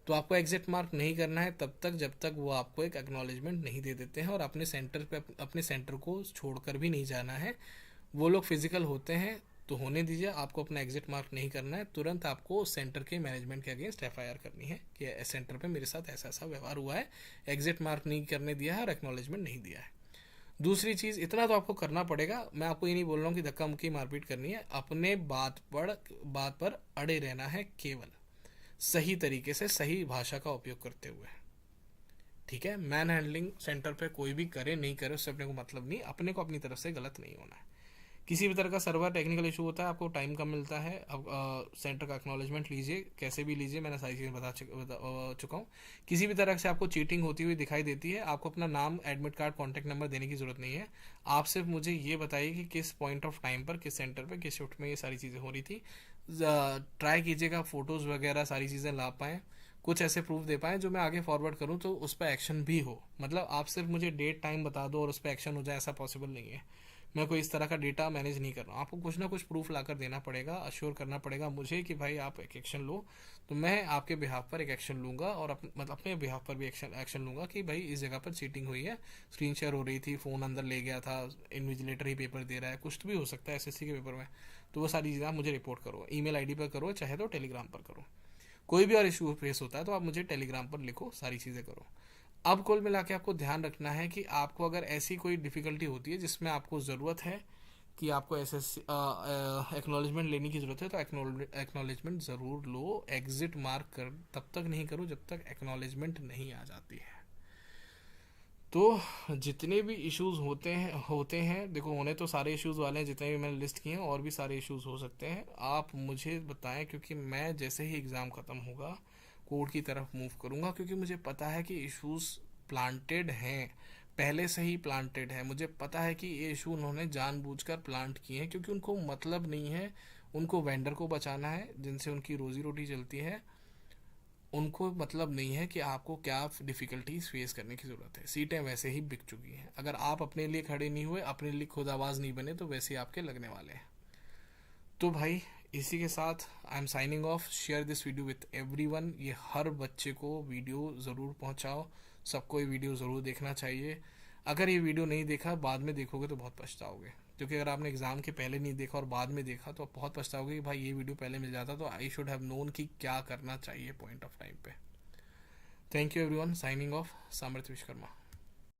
तो आपको एग्जिट मार्क नहीं करना है तब तक जब तक वो आपको एक एक्नॉलेजमेंट नहीं दे देते हैं, और अपने सेंटर पे अपने सेंटर को छोड़कर भी नहीं जाना है। वो लोग फिजिकल होते हैं तो होने दीजिए, आपको अपना एग्जिट मार्क नहीं करना है। तुरंत आपको सेंटर के मैनेजमेंट के अगेंस्ट एफआईआर करनी है कि सेंटर पे मेरे साथ ऐसा ऐसा व्यवहार हुआ है, एग्जिट मार्क नहीं करने दिया है और एक्नॉलेजमेंट नहीं दिया है। दूसरी चीज़, इतना तो आपको करना पड़ेगा, मैं आपको ये नहीं बोल रहा हूँ कि धक्का मुक्की मारपीट करनी है, अपने बात पर अड़े रहना है, केवल सही तरीके से सही भाषा का उपयोग करते हुए। ठीक है, मैन हैंडलिंग सेंटर पे कोई भी करे नहीं करे उससे अपने को मतलब नहीं, अपने को अपनी तरफ से गलत नहीं होना है। किसी भी तरह का सर्वर टेक्निकल इशू होता है, आपको टाइम कम मिलता है, अब सेंटर का एक्नॉलेजमेंट लीजिए, कैसे भी लीजिए, मैंने सारी चीज़ें बता चुका हूँ। किसी भी तरह से आपको चीटिंग होती हुई दिखाई देती है, आपको अपना नाम, एडमिट कार्ड, कॉन्टैक्ट नंबर देने की जरूरत नहीं है। आप सिर्फ मुझे ये बताइए कि किस पॉइंट ऑफ टाइम पर, किस सेंटर पर, किस शिफ्ट में ये सारी चीज़ें हो रही थी। ट्राई कीजिएगा फ़ोटोज़ वगैरह सारी चीज़ें ला पाएँ, कुछ ऐसे प्रूफ दे पाएँ जो मैं आगे फॉरवर्ड करूँ तो उस पर एक्शन भी हो। मतलब आप सिर्फ मुझे डेट टाइम बता दो और उस पर एक्शन हो जाए, ऐसा पॉसिबल नहीं है। मैं कोई इस तरह का डेटा मैनेज नहीं कर रहा हूँ, आपको कुछ ना कुछ प्रूफ लाकर देना पड़ेगा, अश्योर करना पड़ेगा मुझे कि भाई आप एक एक्शन लो, तो मैं आपके बिहाफ पर एक एक्शन लूंगा, और मतलब अपने बिहाफ पर भी एक्शन लूंगा कि भाई इस जगह पर चीटिंग हुई है, स्क्रीन शेयर हो रही थी, फ़ोन अंदर ले गया था, इन्विजिलेटर ही पेपर दे रहा है, कुछ भी हो सकता है एसएससी के पेपर में। तो वो सारी चीज़ें आप मुझे रिपोर्ट करो, ईमेल आईडी पर करो, चाहे तो टेलीग्राम पर करो। कोई भी और इशू फेस होता है तो आप मुझे टेलीग्राम पर लिखो, सारी चीज़ें करो। अब कुल मिला के आपको ध्यान रखना है कि आपको अगर ऐसी कोई डिफ़िकल्टी होती है जिसमें आपको ज़रूरत है कि आपको ऐसे एक्नॉलेजमेंट लेने की ज़रूरत है, तो एक्नॉलेजमेंट ज़रूर लो। एग्जिट मार्क कर तब तक नहीं करो जब तक एक्नॉलेजमेंट नहीं आ जाती है। तो जितने भी इश्यूज होते हैं देखो, होने तो सारे इश्यूज वाले हैं जितने भी मैंने लिस्ट किए हैं, और भी सारे इश्यूज हो सकते हैं, आप मुझे बताएं, क्योंकि मैं जैसे ही एग्ज़ाम ख़त्म होगा कोर्ट की तरफ मूव करूँगा, क्योंकि मुझे पता है कि इश्यूज प्लांटेड हैं, पहले से ही प्लांटेड है। मुझे पता है कि ये इशू उन्होंने जानबूझकर प्लांट किए हैं, क्योंकि उनको मतलब नहीं है, उनको वेंडर को बचाना है जिनसे उनकी रोजी रोटी चलती है, उनको मतलब नहीं है कि आपको क्या डिफ़िकल्टीज फेस करने की ज़रूरत है। सीटें वैसे ही बिक चुकी हैं, अगर आप अपने लिए खड़े नहीं हुए, अपने लिए खुद आवाज़ नहीं बने, तो वैसे ही आपके लगने वाले हैं। तो भाई इसी के साथ I am signing off. Share this video with everyone, ये हर बच्चे को वीडियो ज़रूर पहुंचाओ, सबको ये वीडियो ज़रूर देखना चाहिए। अगर ये वीडियो नहीं देखा, बाद में देखोगे तो बहुत पछताओगे, क्योंकि अगर आपने एग्ज़ाम के पहले नहीं देखा और बाद में देखा तो आप बहुत पछताओगे कि भाई ये वीडियो पहले मिल जाता तो आई शुड हैव नोन कि क्या करना चाहिए पॉइंट ऑफ टाइम पे। Thank you everyone, signing off, सामर्थ्य विश्वकर्मा।